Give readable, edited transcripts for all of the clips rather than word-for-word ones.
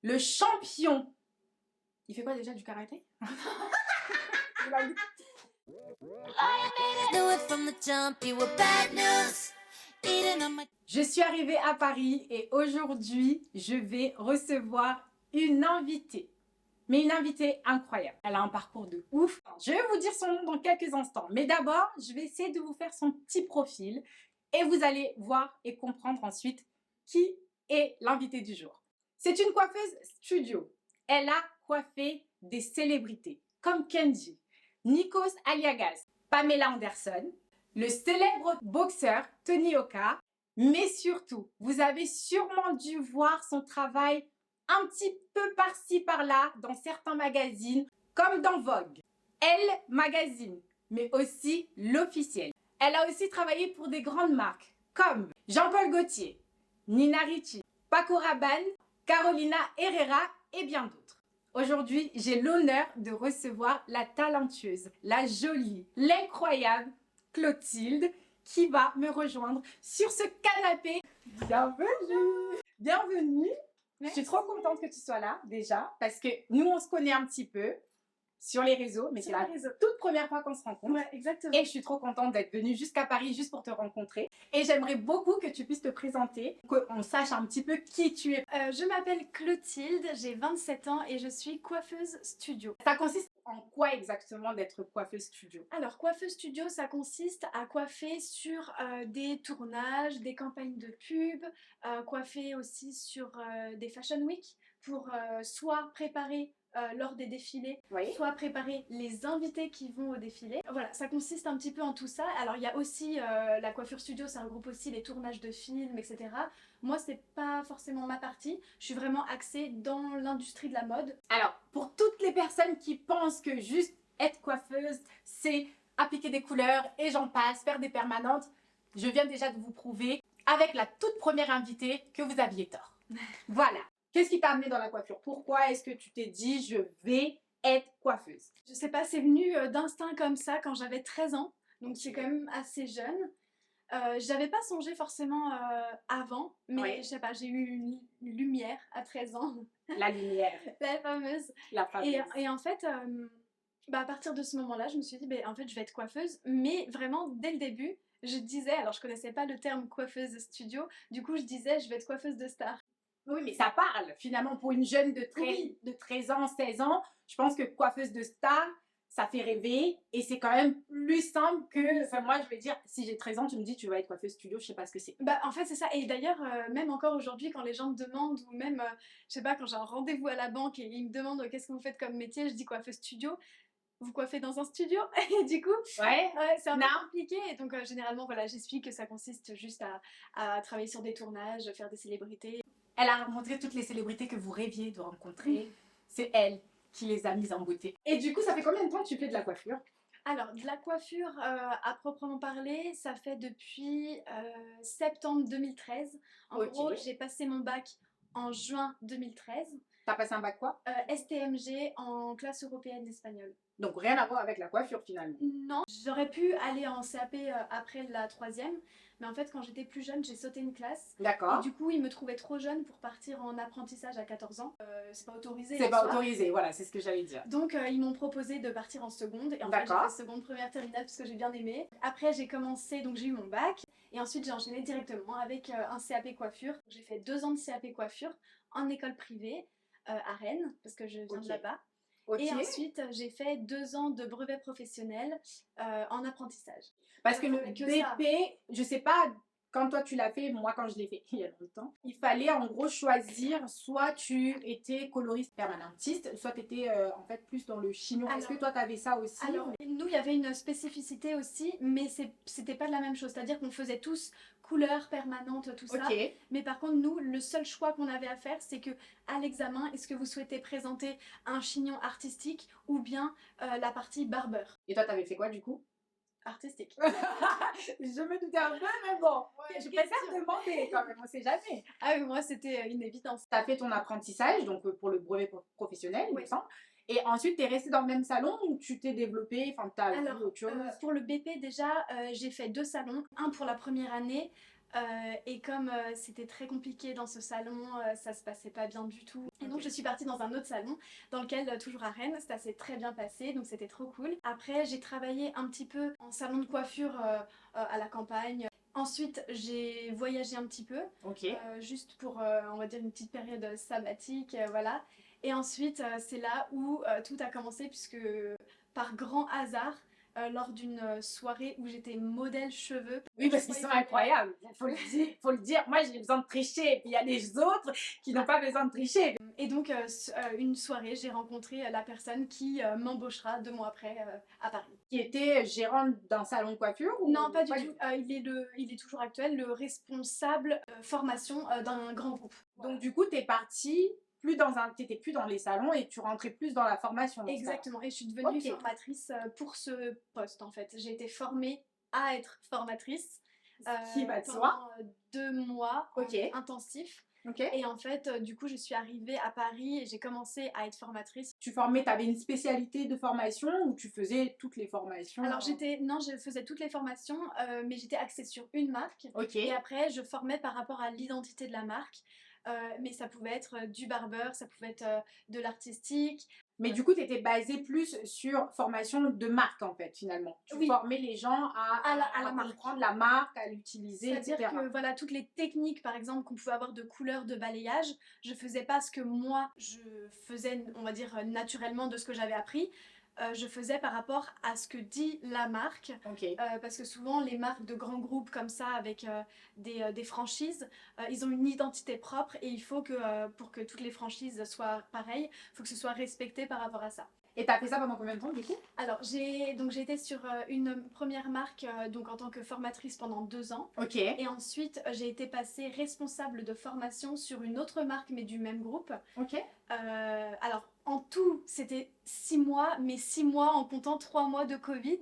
le champion. Il fait quoi déjà, du karaté? Je suis arrivée à Paris et aujourd'hui, je vais recevoir une invitée. Mais une invitée incroyable. Elle a un parcours de ouf. Je vais vous dire son nom dans quelques instants. Mais d'abord, je vais essayer de vous faire son petit profil. Et vous allez voir et comprendre ensuite qui est l'invitée du jour. C'est une coiffeuse studio. Elle a coiffé des célébrités comme Kenji, Nikos Aliagas, Pamela Anderson, le célèbre boxeur Tony Oka. Mais surtout, vous avez sûrement dû voir son travail un petit peu par-ci par-là dans certains magazines, comme dans Vogue, Elle Magazine, mais aussi l'officiel. Elle a aussi travaillé pour des grandes marques comme Jean-Paul Gaultier, Nina Ricci, Paco Rabanne, Carolina Herrera et bien d'autres. Aujourd'hui, j'ai l'honneur de recevoir la talentueuse, la jolie, l'incroyable Clotilde qui va me rejoindre sur ce canapé. Bienvenue! Bienvenue! Je suis trop contente que tu sois là déjà parce que nous on se connaît un petit peu sur les réseaux, mais c'est la toute première fois qu'on se rencontre. Ouais, exactement. Et je suis trop contente d'être venue jusqu'à Paris juste pour te rencontrer. Et j'aimerais beaucoup que tu puisses te présenter, qu'on sache un petit peu qui tu es. Je m'appelle Clotilde, j'ai 27 ans et je suis coiffeuse studio. Ça consiste en quoi exactement d'être coiffeuse studio? Alors, coiffeuse studio, ça consiste à coiffer sur des tournages, des campagnes de pub, coiffer aussi sur des fashion week pour soit préparer lors des défilés, Oui. soit préparer les invités qui vont au défilé. Voilà, ça consiste un petit peu en tout ça. Alors il y a aussi la coiffure studio, ça regroupe aussi les tournages de films, etc. Moi, c'est pas forcément ma partie. Je suis vraiment axée dans l'industrie de la mode. Alors, pour toutes les personnes qui pensent que juste être coiffeuse, c'est appliquer des couleurs et j'en passe, faire des permanentes, je viens déjà de vous prouver avec la toute première invitée que vous aviez tort. Voilà. Qu'est-ce qui t'a amené dans la coiffure? Pourquoi est-ce que tu t'es dit je vais être coiffeuse? Je sais pas, c'est venu d'instinct comme ça quand j'avais 13 ans. Donc c'est quand même assez jeune. J'avais pas songé forcément avant, mais Oui. je sais pas, j'ai eu une lumière à 13 ans. La lumière. La fameuse. La fameuse. Et en fait, à partir de ce moment-là, je me suis dit, en fait, je vais être coiffeuse. Mais vraiment, dès le début, je disais, alors je connaissais pas le terme coiffeuse studio, du coup je disais, je vais être coiffeuse de star. Oui, mais ça parle. Finalement, pour une jeune de 13 ans, 16 ans, je pense que coiffeuse de star, ça fait rêver et c'est quand même plus simple que... Enfin, moi, je vais dire, si j'ai 13 ans, tu me dis tu vas être coiffeuse studio, je sais pas ce que c'est. En fait, c'est ça. Et d'ailleurs, même encore aujourd'hui, quand les gens me demandent, ou même, je sais pas, quand j'ai un rendez-vous à la banque et ils me demandent qu'est-ce que vous faites comme métier, je dis coiffeuse studio. Vous coiffez dans un studio? Et du coup, Ouais, c'est un peu compliqué. Et donc, généralement, voilà, j'explique que ça consiste juste à travailler sur des tournages, faire des célébrités. Elle a rencontré toutes les célébrités que vous rêviez de rencontrer. C'est elle qui les a mises en beauté. Et du coup, ça fait combien de temps que tu fais de la coiffure? Alors, de la coiffure, à proprement parler, ça fait depuis septembre 2013. En gros, j'ai passé mon bac en juin 2013. T'as passé un bac quoi? STMG en classe européenne d'espagnol. Donc rien à voir avec la coiffure finalement. Non, j'aurais pu aller en CAP après la troisième, mais en fait quand j'étais plus jeune j'ai sauté une classe. D'accord. Et du coup ils me trouvaient trop jeune pour partir en apprentissage à 14 ans. C'est pas autorisé. C'est pas autorisé, voilà, c'est ce que j'allais dire. Donc ils m'ont proposé de partir en seconde et en fait j'ai fait seconde, première, terminale parce que j'ai bien aimé. Après j'ai commencé, donc j'ai eu mon bac et ensuite j'ai enchaîné directement avec un CAP coiffure. J'ai fait 2 ans de CAP coiffure en école privée à Rennes parce que je viens de là-bas. Et ensuite, j'ai fait 2 ans de brevet professionnel en apprentissage. Parce que le BP, je sais pas, quand toi tu l'as fait, moi quand je l'ai fait il y a longtemps, il fallait en gros choisir, soit tu étais coloriste permanentiste, soit tu étais en fait plus dans le chignon. Est-ce que toi tu avais ça aussi? Alors, nous il y avait une spécificité aussi, mais c'était pas de la même chose. C'est-à-dire qu'on faisait tous couleur permanente, tout ça. Mais par contre, nous, le seul choix qu'on avait à faire, c'est que à l'examen, est-ce que vous souhaitez présenter un chignon artistique ou bien la partie barbeur? Et toi, t'avais fait quoi du coup? Artistique. Je me doutais un peu, mais bon, je préfère demander quand même, on sait jamais. Ah oui, moi c'était une évidence. Tu as fait ton apprentissage, donc pour le brevet professionnel, il me semble. Et ensuite, tu es restée dans le même salon ou tu t'es développée, enfin, tu as vu autre chose? Pour le BP, déjà, j'ai fait 2 salons. Un pour la première année, Et comme c'était très compliqué dans ce salon, ça se passait pas bien du tout. Et donc je suis partie dans un autre salon dans lequel, toujours à Rennes, ça s'est très bien passé, donc c'était trop cool. Après j'ai travaillé un petit peu en salon de coiffure à la campagne. Ensuite j'ai voyagé un petit peu, juste pour on va dire une petite période sabbatique, voilà. Et ensuite c'est là où tout a commencé puisque par grand hasard, lors d'une soirée où j'étais modèle cheveux. Oui, parce qu'ils sont incroyables, faut le dire. Moi, j'ai besoin de tricher, et puis il y a des autres qui n'ont pas besoin de tricher. Et donc, une soirée, j'ai rencontré la personne qui m'embauchera 2 mois après à Paris. Qui était gérant d'un salon de coiffure ou... Non, pas du tout. Il est toujours actuel, le responsable formation d'un grand groupe. Donc, du coup, t'es partie t'étais plus dans les salons et tu rentrais plus dans la formation. Exactement, et je suis devenue formatrice pour ce poste en fait. J'ai été formée à être formatrice qui va de pendant 2 mois intensifs. Et en fait, du coup, je suis arrivée à Paris et j'ai commencé à être formatrice. T'avais une spécialité de formation ou tu faisais toutes les formations? Alors non, je faisais toutes les formations, mais j'étais axée sur une marque. Et après, je formais par rapport à l'identité de la marque. Mais ça pouvait être du barbeur, ça pouvait être de l'artistique. Mais du coup, tu étais basée plus sur formation de marque en fait, finalement. Tu formais les gens à comprendre la marque, à l'utiliser, etc. C'est-à-dire que voilà, toutes les techniques, par exemple, qu'on pouvait avoir de couleurs, de balayage, je faisais pas ce que moi, je faisais, on va dire, naturellement de ce que j'avais appris. Je faisais par rapport à ce que dit la marque, parce que souvent les marques de grands groupes comme ça avec des franchises, ils ont une identité propre et il faut que pour que toutes les franchises soient pareilles, il faut que ce soit respecté par rapport à ça. Et t'as fait ça pendant combien de temps du coup? Alors j'ai été sur une première marque donc en tant que formatrice pendant 2 ans. Et ensuite j'ai été passée responsable de formation sur une autre marque mais du même groupe. Alors en tout c'était 6 mois, mais 6 mois en comptant 3 mois de Covid.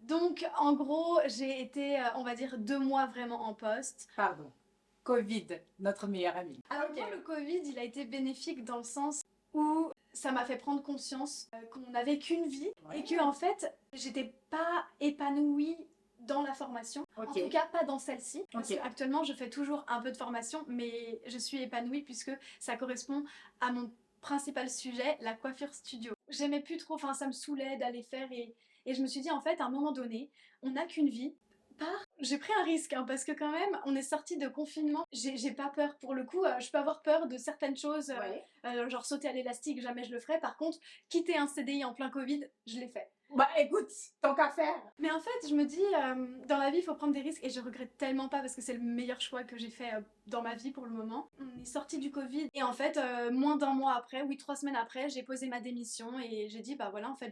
Donc en gros j'ai été on va dire 2 mois vraiment en poste. Pardon. Covid, notre meilleur ami. Alors moi, le Covid il a été bénéfique dans le sens où ça m'a fait prendre conscience qu'on n'avait qu'une vie et que en fait j'étais pas épanouie dans la formation, en tout cas pas dans celle-ci, parce qu'actuellement je fais toujours un peu de formation mais je suis épanouie puisque ça correspond à mon principal sujet, la coiffure studio. J'aimais plus trop, enfin ça me saoulait d'aller faire et je me suis dit en fait à un moment donné on n'a qu'une vie. J'ai pris un risque parce que quand même on est sorti de confinement, j'ai pas peur pour le coup, je peux avoir peur de certaines choses, genre sauter à l'élastique, jamais je le ferai. Par contre quitter un CDI en plein Covid, je l'ai fait. Bah écoute, tant qu'à faire. Mais en fait je me dis dans la vie il faut prendre des risques et je regrette tellement pas parce que c'est le meilleur choix que j'ai fait dans ma vie pour le moment. On est sorti du Covid et en fait moins d'1 mois après, 3 semaines après, j'ai posé ma démission et j'ai dit bah voilà en fait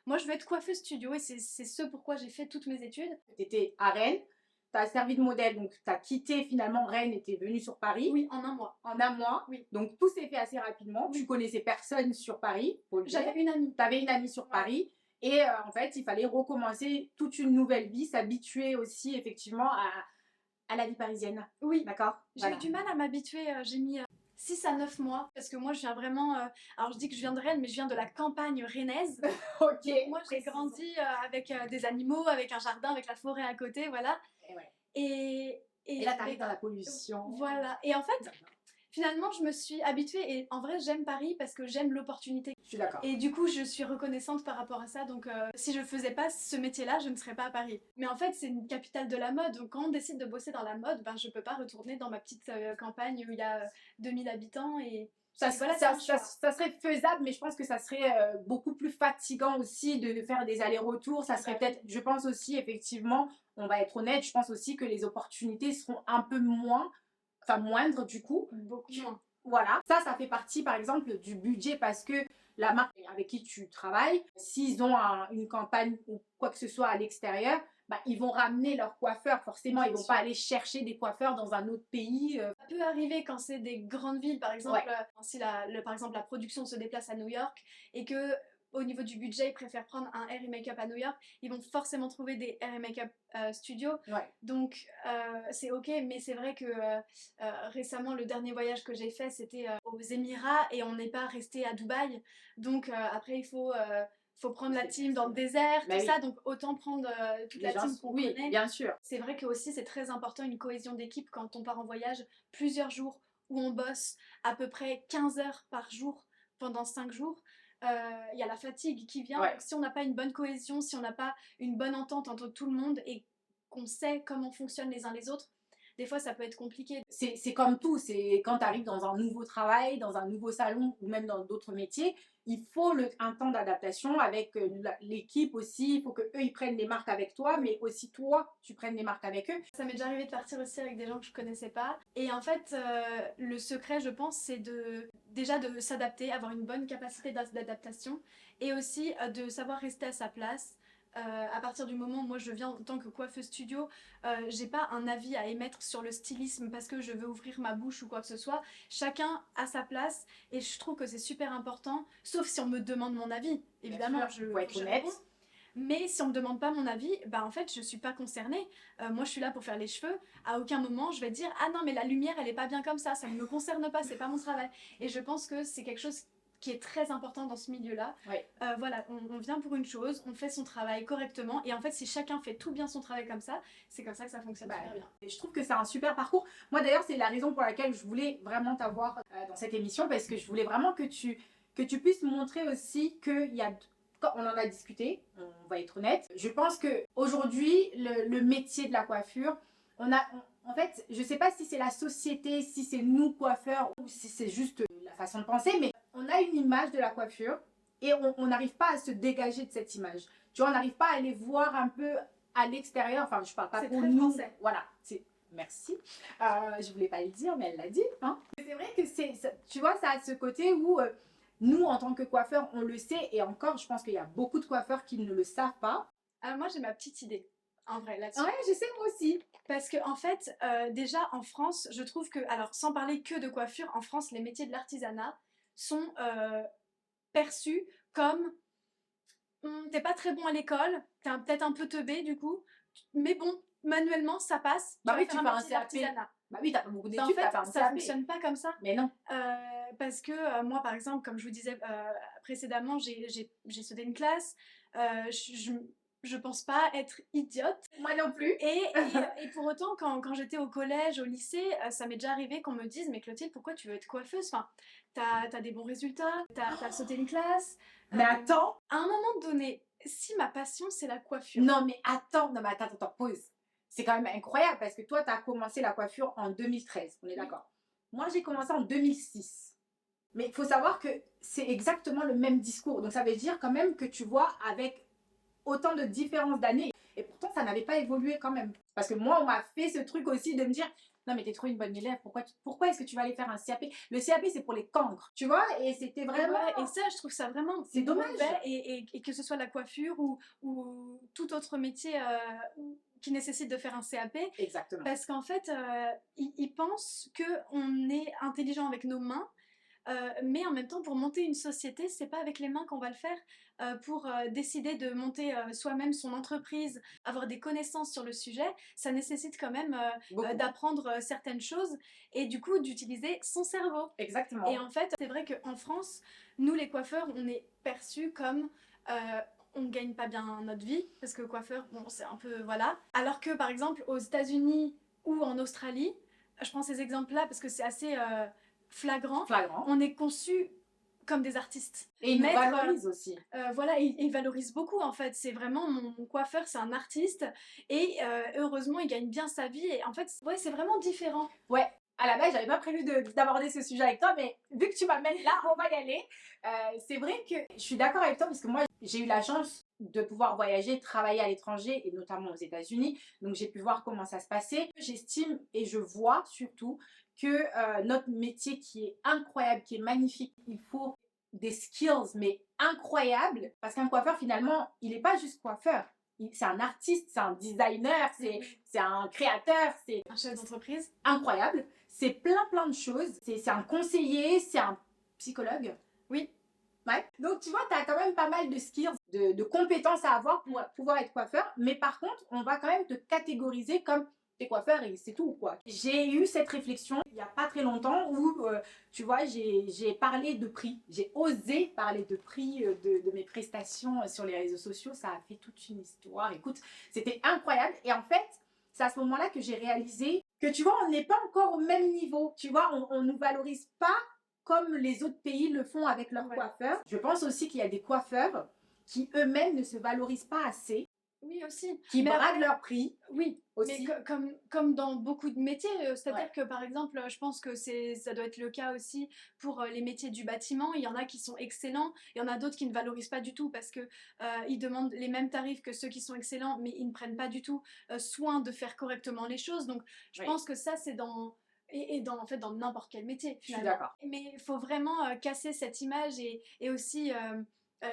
moi je veux être coiffeuse studio et c'est ce pourquoi j'ai fait toutes mes études. T'étais à Rennes, t'as servi de modèle, donc t'as quitté finalement Rennes et t'es venue sur Paris. Oui, en 1 mois. En 1 mois. Oui. Donc tout s'est fait assez rapidement. Tu connaissais personne sur Paris. J'avais une amie. T'avais une amie sur Paris. Et en fait, il fallait recommencer toute une nouvelle vie, s'habituer aussi effectivement à la vie parisienne. Oui. D'accord. J'ai eu du mal à m'habituer, j'ai mis 6 à 9 mois parce que moi je viens vraiment, alors je dis que je viens de Rennes mais je viens de la campagne rennaise. Moi j'ai grandi avec des animaux, avec un jardin, avec la forêt à côté, voilà. Et là t'arrives dans la pollution. Voilà. Et en fait, finalement, je me suis habituée et en vrai, j'aime Paris parce que j'aime l'opportunité. Je suis d'accord. Et du coup, je suis reconnaissante par rapport à ça. Donc, si je faisais pas ce métier-là, je ne serais pas à Paris. Mais en fait, c'est une capitale de la mode. Donc, quand on décide de bosser dans la mode, ben, je peux pas retourner dans ma petite campagne où il y a 2000 habitants et... Ça serait faisable, mais je pense que ça serait beaucoup plus fatigant aussi de faire des allers-retours. Ça serait peut-être, je pense aussi, effectivement, on va être honnête, je pense aussi que les opportunités seront un peu moindres du coup. Beaucoup moins. Voilà. Ça fait partie, par exemple, du budget parce que la marque avec qui tu travailles, s'ils ont une campagne ou quoi que ce soit à l'extérieur, bah, ils vont ramener leurs coiffeurs, forcément, ils vont pas aller chercher des coiffeurs dans un autre pays. Ça peut arriver quand c'est des grandes villes, par exemple, si par exemple la production se déplace à New York et que au niveau du budget, ils préfèrent prendre un hair et make-up à New York, ils vont forcément trouver des hair et make-up studios. Donc c'est ok, mais c'est vrai que récemment, le dernier voyage que j'ai fait, c'était aux Émirats et on n'est pas resté à Dubaï. Donc après, il faut faut prendre la team dans le désert, tout ça, donc autant prendre toute la team qu'on connaît. Oui, bien sûr. C'est vrai que aussi c'est très important une cohésion d'équipe quand on part en voyage plusieurs jours où on bosse à peu près 15 heures par jour pendant 5 jours. Il y a la fatigue qui vient. Donc, si on n'a pas une bonne cohésion, si on n'a pas une bonne entente entre tout le monde et qu'on sait comment fonctionnent les uns les autres, des fois ça peut être compliqué. C'est comme tout, c'est quand tu arrives dans un nouveau travail, dans un nouveau salon ou même dans d'autres métiers, il faut un temps d'adaptation avec l'équipe aussi, il faut qu'eux ils prennent des marques avec toi, mais aussi toi tu prennes des marques avec eux. Ça m'est déjà arrivé de partir aussi avec des gens que je connaissais pas, et en fait le secret je pense c'est déjà de s'adapter, avoir une bonne capacité d'adaptation et aussi de savoir rester à sa place. À partir du moment où moi je viens en tant que coiffeuse studio, j'ai pas un avis à émettre sur le stylisme parce que je veux ouvrir ma bouche ou quoi que ce soit. Chacun a sa place et je trouve que c'est super important, sauf si on me demande mon avis. Évidemment, je faut être honnête. Mais si on me demande pas mon avis, bah en fait je suis pas concernée. Moi je suis là pour faire les cheveux. À aucun moment je vais dire ah non mais la lumière elle est pas bien comme ça ne me concerne pas, c'est pas mon travail. Et je pense que c'est quelque chose qui est très important dans ce milieu-là. Voilà, on vient pour une chose, on fait son travail correctement et en fait si chacun fait tout bien son travail comme ça, c'est comme ça que ça fonctionne super bien. Et je trouve que c'est un super parcours. Moi d'ailleurs c'est la raison pour laquelle je voulais vraiment t'avoir dans cette émission, parce que je voulais vraiment que tu puisses montrer aussi qu'il y a, on en a discuté, on va être honnête, je pense qu'aujourd'hui le métier de la coiffure, en fait je sais pas si c'est la société, si c'est nous coiffeurs ou si c'est juste la façon de penser, mais on a une image de la coiffure et on n'arrive pas à se dégager de cette image. Tu vois, on n'arrive pas à aller voir un peu à l'extérieur. Enfin, je parle pas pour nous. Français. Voilà, merci. Je voulais pas le dire, mais elle l'a dit. Hein. C'est vrai que tu vois, ça a ce côté où nous, en tant que coiffeurs, on le sait. Et encore, je pense qu'il y a beaucoup de coiffeurs qui ne le savent pas. Moi, j'ai ma petite idée, en vrai, là-dessus. Ouais, je sais, moi aussi. Parce que en fait, déjà en France, je trouve que, alors sans parler que de coiffure, en France, les métiers de l'artisanat sont perçus comme t'es pas très bon à l'école, t'es peut-être un peu teubé du coup, mais bon, manuellement ça passe. Bah oui, tu fais un CAP. Bah oui, t'as pas beaucoup d'études, en fait, ça fonctionne pas comme ça. Mais non. Parce que moi, par exemple, comme je vous disais précédemment, j'ai sauté une classe. Je pense pas être idiote. Moi non plus. Et pour autant, quand j'étais au collège, au lycée, ça m'est déjà arrivé qu'on me dise « Mais Clotilde, pourquoi tu veux être coiffeuse ? Enfin, t'as des bons résultats, t'as sauté une classe. » Mais attends. À un moment donné, si ma passion, c'est la coiffure. Non, mais attends, pause. C'est quand même incroyable parce que toi, t'as commencé la coiffure en 2013, on est d'accord. Moi, j'ai commencé en 2006. Mais il faut savoir que c'est exactement le même discours. Donc, ça veut dire quand même que tu vois avec autant de différences d'années. Et pourtant, ça n'avait pas évolué quand même. Parce que moi, on m'a fait ce truc aussi de me dire non, mais t'es trop une bonne élève, pourquoi est-ce que tu vas aller faire un CAP? Le CAP, c'est pour les cancres, tu vois? Et c'était vraiment... et ça, je trouve ça vraiment... C'est dommage. Et que ce soit la coiffure ou tout autre métier qui nécessite de faire un CAP. Exactement. Parce qu'en fait, ils pensent qu'on est intelligent avec nos mains, mais en même temps, pour monter une société, c'est pas avec les mains qu'on va le faire. Pour décider de monter soi-même son entreprise, avoir des connaissances sur le sujet, ça nécessite quand même d'apprendre certaines choses et du coup d'utiliser son cerveau. Exactement. Et en fait, c'est vrai qu'en France, nous les coiffeurs, on est perçus comme... on gagne pas bien notre vie, parce que coiffeur, bon, c'est un peu... voilà. Alors que, par exemple, aux États-Unis ou en Australie, je prends ces exemples-là parce que c'est assez flagrant. On est conçu comme des artistes. Et ils nous valorisent aussi. Voilà, ils valorisent beaucoup en fait. C'est vraiment mon coiffeur, c'est un artiste et heureusement il gagne bien sa vie et en fait, ouais, c'est vraiment différent. Ouais. À la base, j'avais pas prévu d'aborder ce sujet avec toi, mais vu que tu m'amènes là, on va y aller. C'est vrai que je suis d'accord avec toi parce que moi, j'ai eu la chance de pouvoir voyager, travailler à l'étranger et notamment aux États-Unis. Donc, j'ai pu voir comment ça se passait. J'estime et je vois surtout que notre métier qui est incroyable, qui est magnifique, il faut des skills, mais incroyables. Parce qu'un coiffeur, finalement, il n'est pas juste coiffeur. C'est un artiste, c'est un designer, c'est un créateur, c'est un chef d'entreprise. Incroyable. C'est plein de choses. C'est un conseiller, c'est un psychologue. Oui. Ouais. Donc tu vois, tu as quand même pas mal de skills, de compétences à avoir pour pouvoir être coiffeur. Mais par contre, on va quand même te catégoriser comme t'es coiffeur et c'est tout, quoi. J'ai eu cette réflexion il n'y a pas très longtemps où, tu vois, j'ai parlé de prix. J'ai osé parler de prix de mes prestations sur les réseaux sociaux. Ça a fait toute une histoire. Écoute, c'était incroyable. Et en fait, c'est à ce moment-là que j'ai réalisé que, tu vois, on n'est pas encore au même niveau. Tu vois, on ne nous valorise pas comme les autres pays le font avec leurs coiffeurs. Je pense aussi qu'il y a des coiffeurs qui eux-mêmes ne se valorisent pas assez. Oui, aussi. Qui bradent leur prix. Oui, aussi. Mais comme dans beaucoup de métiers, c'est-à-dire que par exemple, je pense que ça doit être le cas aussi pour les métiers du bâtiment. Il y en a qui sont excellents, il y en a d'autres qui ne valorisent pas du tout parce que ils demandent les mêmes tarifs que ceux qui sont excellents, mais ils ne prennent pas du tout soin de faire correctement les choses. Donc, je pense que ça, c'est dans... Et en fait, dans n'importe quel métier, finalement. Je suis d'accord. Mais il faut vraiment casser cette image et aussi...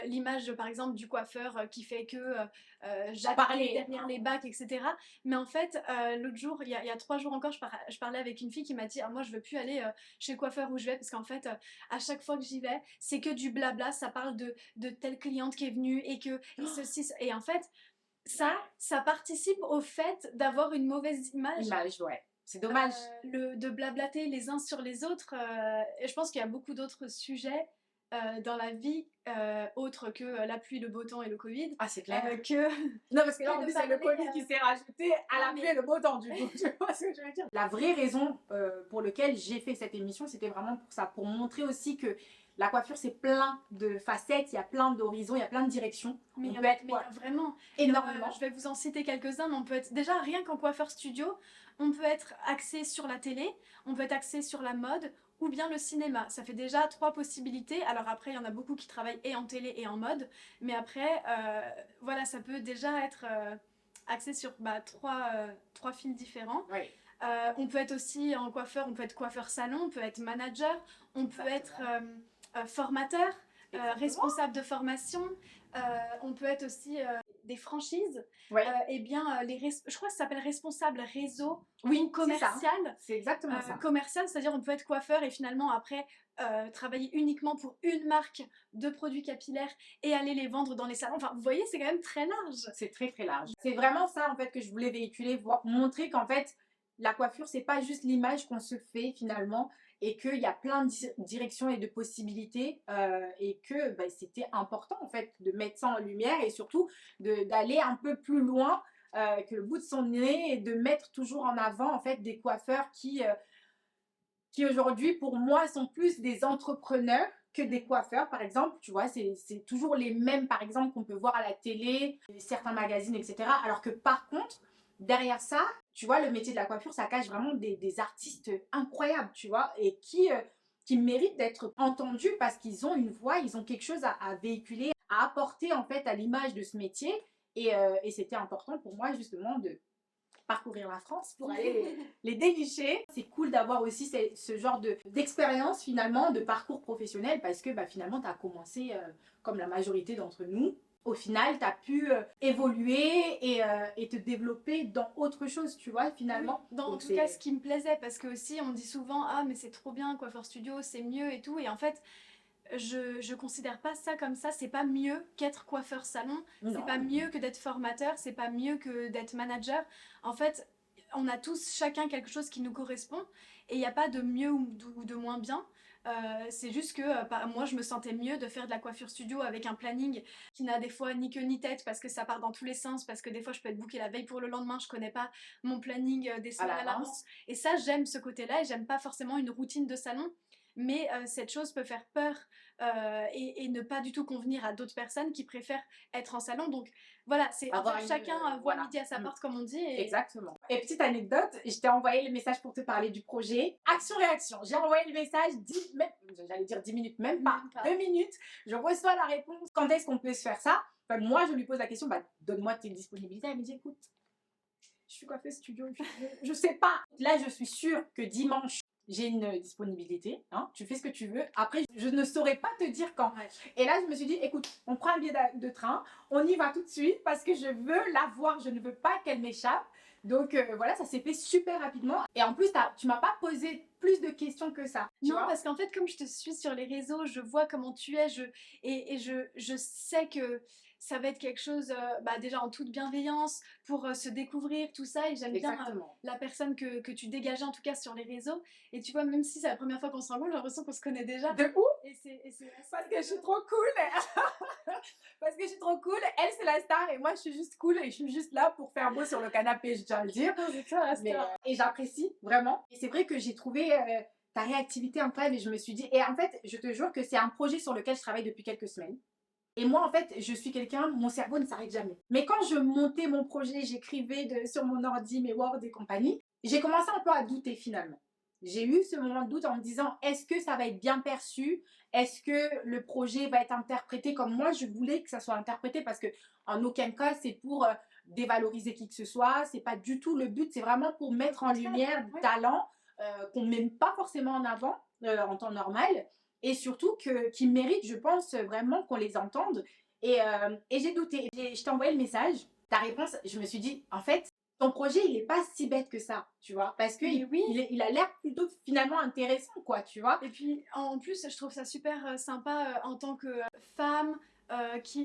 l'image par exemple du coiffeur qui fait que j'attends derrière les bacs, etc. Mais en fait, l'autre jour, il y a 3 jours encore, je parlais avec une fille qui m'a dit moi je veux plus aller chez le coiffeur où je vais parce qu'en fait à chaque fois que j'y vais c'est que du blabla, ça parle de telle cliente qui est venue et que ceci, et en fait ça participe au fait d'avoir une mauvaise image. Ouais. C'est dommage. De blablater les uns sur les autres. Et je pense qu'il y a beaucoup d'autres sujets dans la vie autre que la pluie, le beau temps et le Covid. Ah, c'est clair. Non, parce que là, en plus, c'est le Covid qui s'est rajouté à la pluie et le beau temps, du coup. Tu vois ce que je veux dire? La vraie raison pour laquelle j'ai fait cette émission, c'était vraiment pour ça, pour montrer aussi que la coiffure, c'est plein de facettes, il y a plein d'horizons, il y a plein de directions. Mais on peut être vraiment énormément. Je vais vous en citer quelques-uns, mais on peut être déjà rien qu'en coiffeur studio, on peut être axé sur la télé, on peut être axé sur la mode ou bien le cinéma. Ça fait déjà 3 possibilités. Alors après, il y en a beaucoup qui travaillent et en télé et en mode, mais après, voilà, ça peut déjà être axé sur 3 fils différents. Oui. On peut être aussi en coiffeur, on peut être coiffeur salon, on peut être manager, on peut être formateur, responsable de formation, on peut être aussi des franchises, et bien je crois que ça s'appelle responsable réseau ou commercial. C'est exactement ça. Commercial, c'est-à-dire on peut être coiffeur et finalement après travailler uniquement pour une marque de produits capillaires et aller les vendre dans les salons. Enfin, vous voyez, c'est quand même très large. C'est très très large. C'est vraiment ça en fait que je voulais véhiculer, montrer qu'en fait la coiffure c'est pas juste l'image qu'on se fait finalement, et qu'il y a plein de directions et de possibilités, et que c'était important en fait de mettre ça en lumière et surtout d'aller un peu plus loin que le bout de son nez et de mettre toujours en avant en fait des coiffeurs qui aujourd'hui pour moi sont plus des entrepreneurs que des coiffeurs. Par exemple, tu vois, c'est toujours les mêmes par exemple qu'on peut voir à la télé, certains magazines, etc. Alors que par contre, derrière ça, tu vois, le métier de la coiffure, ça cache vraiment des artistes incroyables, tu vois, et qui méritent d'être entendus parce qu'ils ont une voix, ils ont quelque chose à véhiculer, à apporter en fait à l'image de ce métier. Et c'était important pour moi justement de parcourir la France pour aller les dénicher. C'est cool d'avoir aussi ce genre d'expérience finalement, de parcours professionnel, parce que finalement tu as commencé comme la majorité d'entre nous. Au final, tu as pu évoluer et te développer dans autre chose, tu vois, finalement. Oui, en tout cas, ce qui me plaisait, parce que aussi on dit souvent « Ah, mais c'est trop bien, coiffeur studio, c'est mieux et tout », et en fait, je considère pas ça comme ça. C'est pas mieux qu'être coiffeur salon, c'est pas mieux que d'être formateur, c'est pas mieux que d'être manager. En fait, on a tous chacun quelque chose qui nous correspond et il n'y a pas de mieux ou de moins bien. C'est juste que moi je me sentais mieux de faire de la coiffure studio avec un planning qui n'a des fois ni queue ni tête parce que ça part dans tous les sens, parce que des fois je peux être bookée la veille pour le lendemain, je connais pas mon planning des semaines à l'avance, et ça j'aime ce côté là et j'aime pas forcément une routine de salon. Mais cette chose peut faire peur et ne pas du tout convenir à d'autres personnes qui préfèrent être en salon. Donc voilà, c'est chacun voit midi à sa porte, comme on dit. Exactement. Et petite anecdote, je t'ai envoyé le message pour te parler du projet. Action-réaction. J'ai envoyé le message, j'allais dire 10 minutes, même pas, 2 minutes. Je reçois la réponse. Quand est-ce qu'on peut se faire ça? Moi, je lui pose la question, donne-moi tes disponibilités. Elle me dit, écoute, je suis coiffeuse studio, je sais pas. Là, je suis sûre que dimanche, j'ai une disponibilité, hein, tu fais ce que tu veux. Après, je ne saurais pas te dire quand. Et là, je me suis dit, écoute, on prend un billet de train, on y va tout de suite parce que je veux la voir, je ne veux pas qu'elle m'échappe. Donc voilà, ça s'est fait super rapidement. Et en plus, tu m'as pas posé plus de questions que ça. Non, parce qu'en fait, comme je te suis sur les réseaux, je vois comment tu es, je sais que ça va être quelque chose, déjà en toute bienveillance, pour se découvrir, tout ça, et j'aime bien la personne que tu dégageais en tout cas sur les réseaux. Et tu vois, même si c'est la première fois qu'on se rencontre, j'ai l'impression qu'on se connaît déjà. De ouf. Et c'est parce que je suis trop cool. Parce que je suis trop cool. Elle, c'est la star et moi, je suis juste cool et je suis juste là pour faire beau sur le canapé, je tiens à le dire. C'est toi la star. Et j'apprécie vraiment. Et c'est vrai que j'ai trouvé ta réactivité incroyable et je me suis dit... Et en fait, je te jure que c'est un projet sur lequel je travaille depuis quelques semaines. Et moi, en fait, je suis quelqu'un, mon cerveau ne s'arrête jamais. Mais quand je montais mon projet, j'écrivais sur mon ordi, mes Word et compagnie, j'ai commencé un peu à douter finalement. J'ai eu ce moment de doute en me disant, est-ce que ça va être bien perçu? Est-ce que le projet va être interprété comme moi je voulais que ça soit interprété? Parce que en aucun cas, c'est pour dévaloriser qui que ce soit. C'est pas du tout le but. C'est vraiment pour mettre en lumière des talents qu'on ne met pas forcément en avant en temps normal. Et surtout qui méritent, je pense, vraiment qu'on les entende. Et j'ai douté. Je t'ai envoyé le message, ta réponse, je me suis dit, en fait, ton projet, il n'est pas si bête que ça, tu vois, parce qu'il il a l'air plutôt finalement intéressant, quoi, tu vois. Et puis, en plus, je trouve ça super sympa en tant que femme,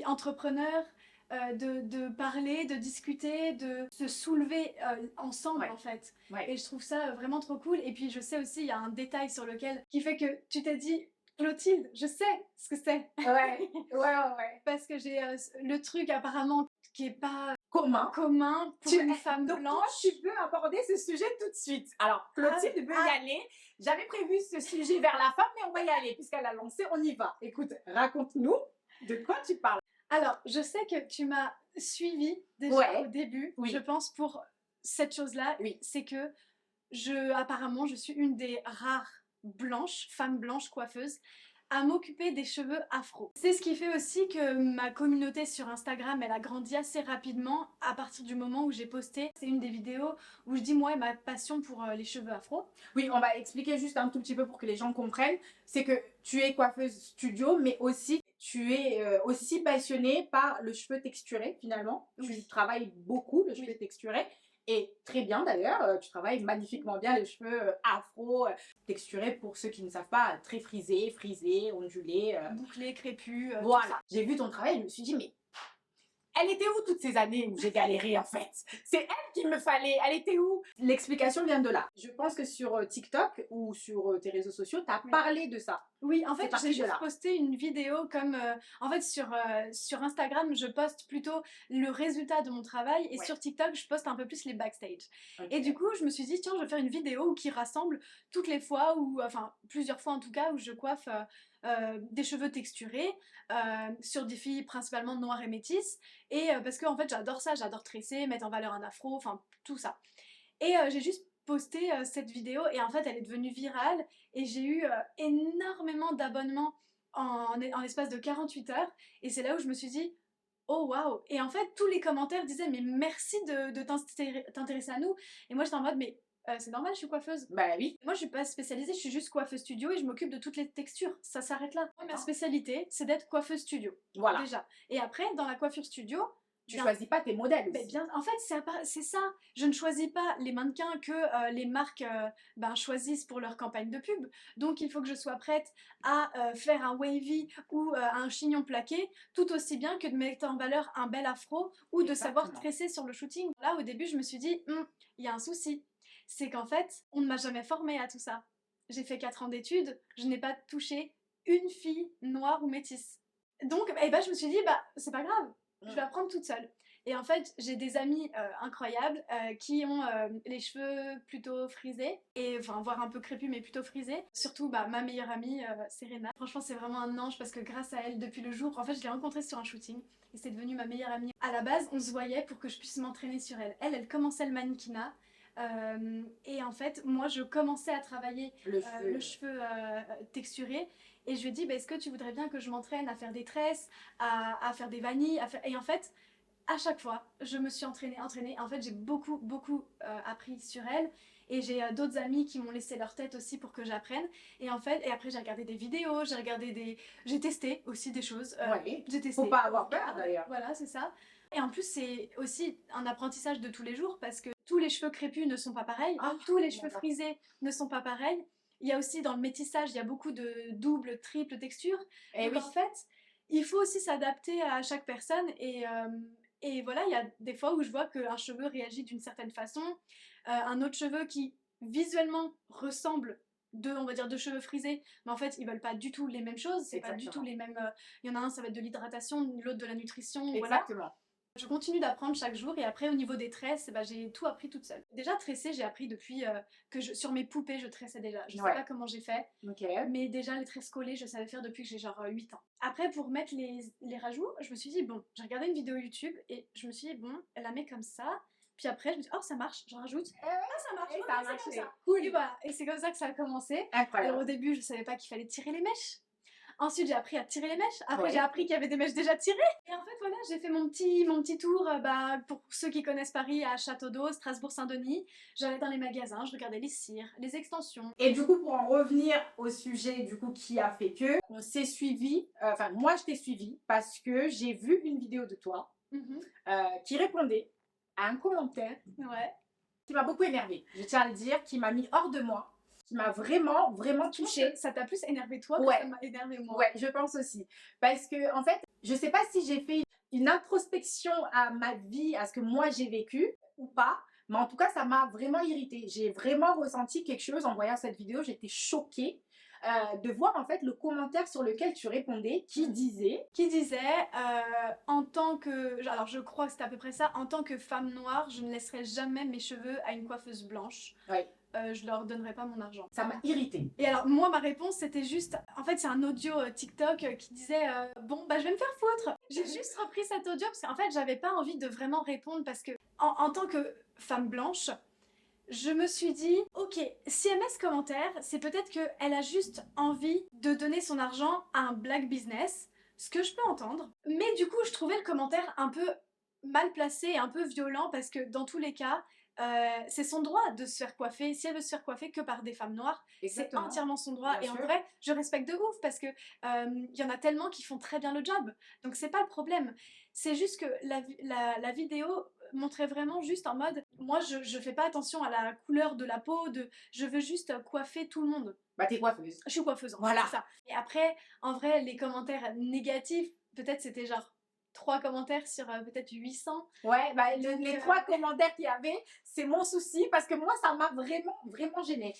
entrepreneur, de parler, de discuter, de se soulever ensemble en fait. Et je trouve ça vraiment trop cool. Et puis je sais aussi, il y a un détail sur lequel qui fait que tu t'es dit, Clotilde, je sais ce que c'est. Ouais. Parce que j'ai le truc apparemment qui est pas commun pour une femme blanche. Toi, tu veux aborder ce sujet tout de suite. Alors, Clotilde veut y aller. J'avais prévu ce sujet vers la fin, mais on va y aller. Puisqu'elle a lancé, on y va. Écoute, raconte-nous de quoi tu parles. Alors, je sais que tu m'as suivi déjà au début, je pense, pour cette chose-là. C'est que apparemment, je suis une des rares femmes blanches coiffeuses à m'occuper des cheveux afro. C'est ce qui fait aussi que ma communauté sur Instagram, elle a grandi assez rapidement à partir du moment où j'ai posté. C'est une des vidéos où je dis moi et ma passion pour les cheveux afro. Oui, on va expliquer juste un tout petit peu pour que les gens comprennent. C'est que tu es coiffeuse studio, mais aussi tu es aussi passionnée par le cheveu texturé finalement. Tu travailles beaucoup le cheveu texturé. Et très bien d'ailleurs, tu travailles magnifiquement bien les cheveux afro, texturés pour ceux qui ne savent pas, très frisés, ondulés. Bouclés, crépus. Voilà, j'ai vu ton travail, je me suis dit mais elle était où toutes ces années où j'ai galéré en fait? C'est elle qu'il me fallait, elle était où? L'explication vient de là. Je pense que sur TikTok ou sur tes réseaux sociaux, tu as parlé de ça. Oui, en fait, j'ai juste posté une vidéo comme... en fait, sur Instagram, je poste plutôt le résultat de mon travail et sur TikTok, je poste un peu plus les backstage. Et du coup, je me suis dit, tiens, je vais faire une vidéo qui rassemble toutes les fois, enfin, plusieurs fois en tout cas, où je coiffe des cheveux texturés sur des filles principalement noires et métisses. Et parce que, en fait, j'adore ça, j'adore tresser, mettre en valeur un afro, enfin, tout ça. Et j'ai juste posté cette vidéo et en fait elle est devenue virale et j'ai eu énormément d'abonnements en l'espace de 48 heures et c'est là où je me suis dit oh waouh. Et en fait tous les commentaires disaient mais merci de t'intéresser à nous et moi j'étais en mode mais c'est normal, je suis coiffeuse. Bah oui. Moi je suis pas spécialisée, je suis juste coiffeuse studio et je m'occupe de toutes les textures, ça s'arrête là. Ma spécialité c'est d'être coiffeuse studio. Voilà. Déjà. Et après dans la coiffure studio, tu choisis pas tes modèles aussi. Bien, en fait, c'est ça. Je ne choisis pas les mannequins que les marques choisissent pour leur campagne de pub. Donc, il faut que je sois prête à faire un wavy ou un chignon plaqué, tout aussi bien que de mettre en valeur un bel afro ou de savoir tresser sur le shooting. Là, au début, je me suis dit, il y a un souci. C'est qu'en fait, on ne m'a jamais formée à tout ça. J'ai fait 4 ans d'études, je n'ai pas touché une fille noire ou métisse. Donc, je me suis dit, c'est pas grave. Je vais apprendre toute seule. Et en fait, j'ai des amis incroyables qui ont les cheveux plutôt frisés, et enfin, voire un peu crépus, mais plutôt frisés. Surtout ma meilleure amie, Serena. Franchement, c'est vraiment un ange parce que grâce à elle, depuis le jour, en fait, je l'ai rencontrée sur un shooting et c'est devenu ma meilleure amie. À la base, on se voyait pour que je puisse m'entraîner sur elle. Elle commençait le mannequinat. Et en fait, moi, je commençais à travailler le cheveu texturé. Et je lui ai dit, est-ce que tu voudrais bien que je m'entraîne à faire des tresses, à faire des vanilles Et en fait, à chaque fois, je me suis entraînée. En fait, j'ai beaucoup appris sur elle. Et j'ai d'autres amis qui m'ont laissé leur tête aussi pour que j'apprenne. Et en fait, et après j'ai regardé des vidéos, j'ai testé aussi des choses. Ouais. J'ai testé. Faut pas avoir peur d'ailleurs. Voilà, c'est ça. Et en plus, c'est aussi un apprentissage de tous les jours parce que tous les cheveux crépus ne sont pas pareils, tous les cheveux frisés ne sont pas pareils. Il y a aussi dans le métissage, il y a beaucoup de double, triple textures. Et donc en fait, il faut aussi s'adapter à chaque personne et voilà, il y a des fois où je vois qu'un cheveu réagit d'une certaine façon, un autre cheveu qui visuellement ressemble on va dire deux cheveux frisés, mais en fait ils veulent pas du tout les mêmes choses, c'est pas du tout les mêmes. Il y en a un ça va être de l'hydratation, l'autre de la nutrition. Exactement. Voilà. Je continue d'apprendre chaque jour et après au niveau des tresses, bah, j'ai tout appris toute seule. Déjà tresser, j'ai appris depuis sur mes poupées je tressais déjà. Je sais pas comment j'ai fait, mais déjà les tresses collées je savais faire depuis que j'ai genre 8 ans. Après pour mettre les rajouts, je me suis dit bon, j'ai regardé une vidéo YouTube et je me suis dit bon, elle la met comme ça. Puis après je me suis dit oh ça marche, j'en rajoute. Ça marche, ça a marché. Cool. Et voilà, et c'est comme ça que ça a commencé. Incroyable. Alors au début je savais pas qu'il fallait tirer les mèches. Ensuite, j'ai appris à tirer les mèches. Après, j'ai appris qu'il y avait des mèches déjà tirées. Et en fait, voilà, j'ai fait mon petit tour. Pour ceux qui connaissent Paris, à Château d'Eau, Strasbourg-Saint-Denis. J'allais dans les magasins, je regardais les cires, les extensions. Et du coup, pour en revenir au sujet du coup qui a fait que, on s'est suivi. Enfin, moi, je t'ai suivi parce que j'ai vu une vidéo de toi qui répondait à un commentaire qui m'a beaucoup énervée. Je tiens à le dire, qui m'a mis hors de moi. Qui m'a vraiment, vraiment touchée. Ça t'a plus énervé toi que ça m'a énervé moi. Ouais, je pense aussi. Parce que, en fait, je sais pas si j'ai fait une introspection à ma vie, à ce que moi j'ai vécu ou pas, mais en tout cas, ça m'a vraiment irritée. J'ai vraiment ressenti quelque chose en voyant cette vidéo. J'étais choquée de voir en fait le commentaire sur lequel tu répondais qui disait en tant que, alors je crois que c'était à peu près ça, en tant que femme noire, je ne laisserai jamais mes cheveux à une coiffeuse blanche. Je leur donnerai pas mon argent. Ça m'a irritée. Et alors moi ma réponse c'était juste, en fait c'est un audio TikTok qui disait bon bah je vais me faire foutre. J'ai juste repris cet audio parce qu'en fait j'avais pas envie de vraiment répondre parce que en tant que femme blanche, je me suis dit ok, si elle met ce commentaire, c'est peut-être qu'elle a juste envie de donner son argent à un black business, ce que je peux entendre. Mais du coup je trouvais le commentaire un peu mal placé et un peu violent parce que dans tous les cas, c'est son droit de se faire coiffer. Si elle veut se faire coiffer que par des femmes noires, c'est entièrement son droit. Et en vrai, je respecte de ouf parce que y en a tellement qui font très bien le job. Donc c'est pas le problème. C'est juste que la vidéo montrait vraiment juste en mode moi je fais pas attention à la couleur de la peau, je veux juste coiffer tout le monde. Bah t'es coiffeuse. Je suis coiffeuse, voilà. C'est ça. Et après, en vrai, les commentaires négatifs, peut-être c'était genre 3 commentaires sur peut-être 800. Ouais, bah les 3 commentaires qu'il y avait, c'est mon souci parce que moi, ça m'a vraiment, vraiment gênée.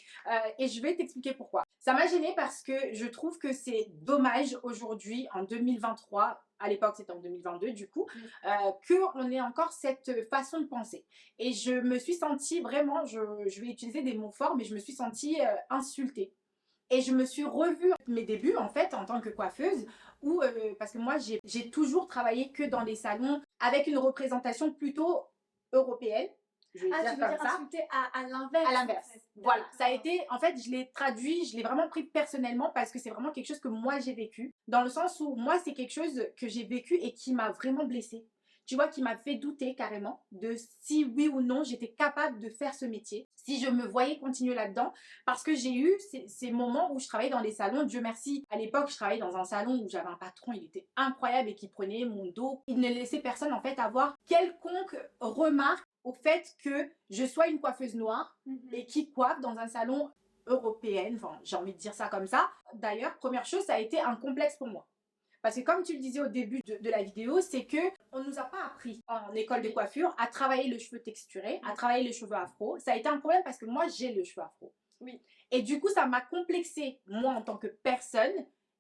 Et je vais t'expliquer pourquoi. Ça m'a gênée parce que je trouve que c'est dommage aujourd'hui, en 2023, à l'époque c'était en 2022 du coup, qu'on ait encore cette façon de penser. Et je me suis sentie vraiment, je vais utiliser des mots forts, mais je me suis sentie insultée. Et je me suis revue mes débuts en fait en tant que coiffeuse où, parce que moi j'ai toujours travaillé que dans des salons avec une représentation plutôt européenne. Je vais dire tu veux comme dire ça. insulter à l'inverse. À l'inverse. En fait. Voilà, ça a été, en fait je l'ai traduit, je l'ai vraiment pris personnellement parce que c'est vraiment quelque chose que moi j'ai vécu. Dans le sens où moi c'est quelque chose que j'ai vécu et qui m'a vraiment blessée. Tu vois, qui m'a fait douter carrément de si oui ou non j'étais capable de faire ce métier, si je me voyais continuer là-dedans, parce que j'ai eu ces moments où je travaillais dans les salons, Dieu merci, à l'époque je travaillais dans un salon où j'avais un patron, il était incroyable et qui prenait mon dos, il ne laissait personne en fait avoir quelconque remarque au fait que je sois une coiffeuse noire et qui coiffe dans un salon européen, enfin j'ai envie de dire ça comme ça. D'ailleurs, première chose, ça a été un complexe pour moi. Parce que comme tu le disais au début de la vidéo, c'est que on nous a pas appris en école de coiffure à travailler le cheveu texturé, à travailler les cheveux afro. Ça a été un problème parce que moi, j'ai le cheveu afro. Oui. Et du coup, ça m'a complexée. Moi, en tant que personne,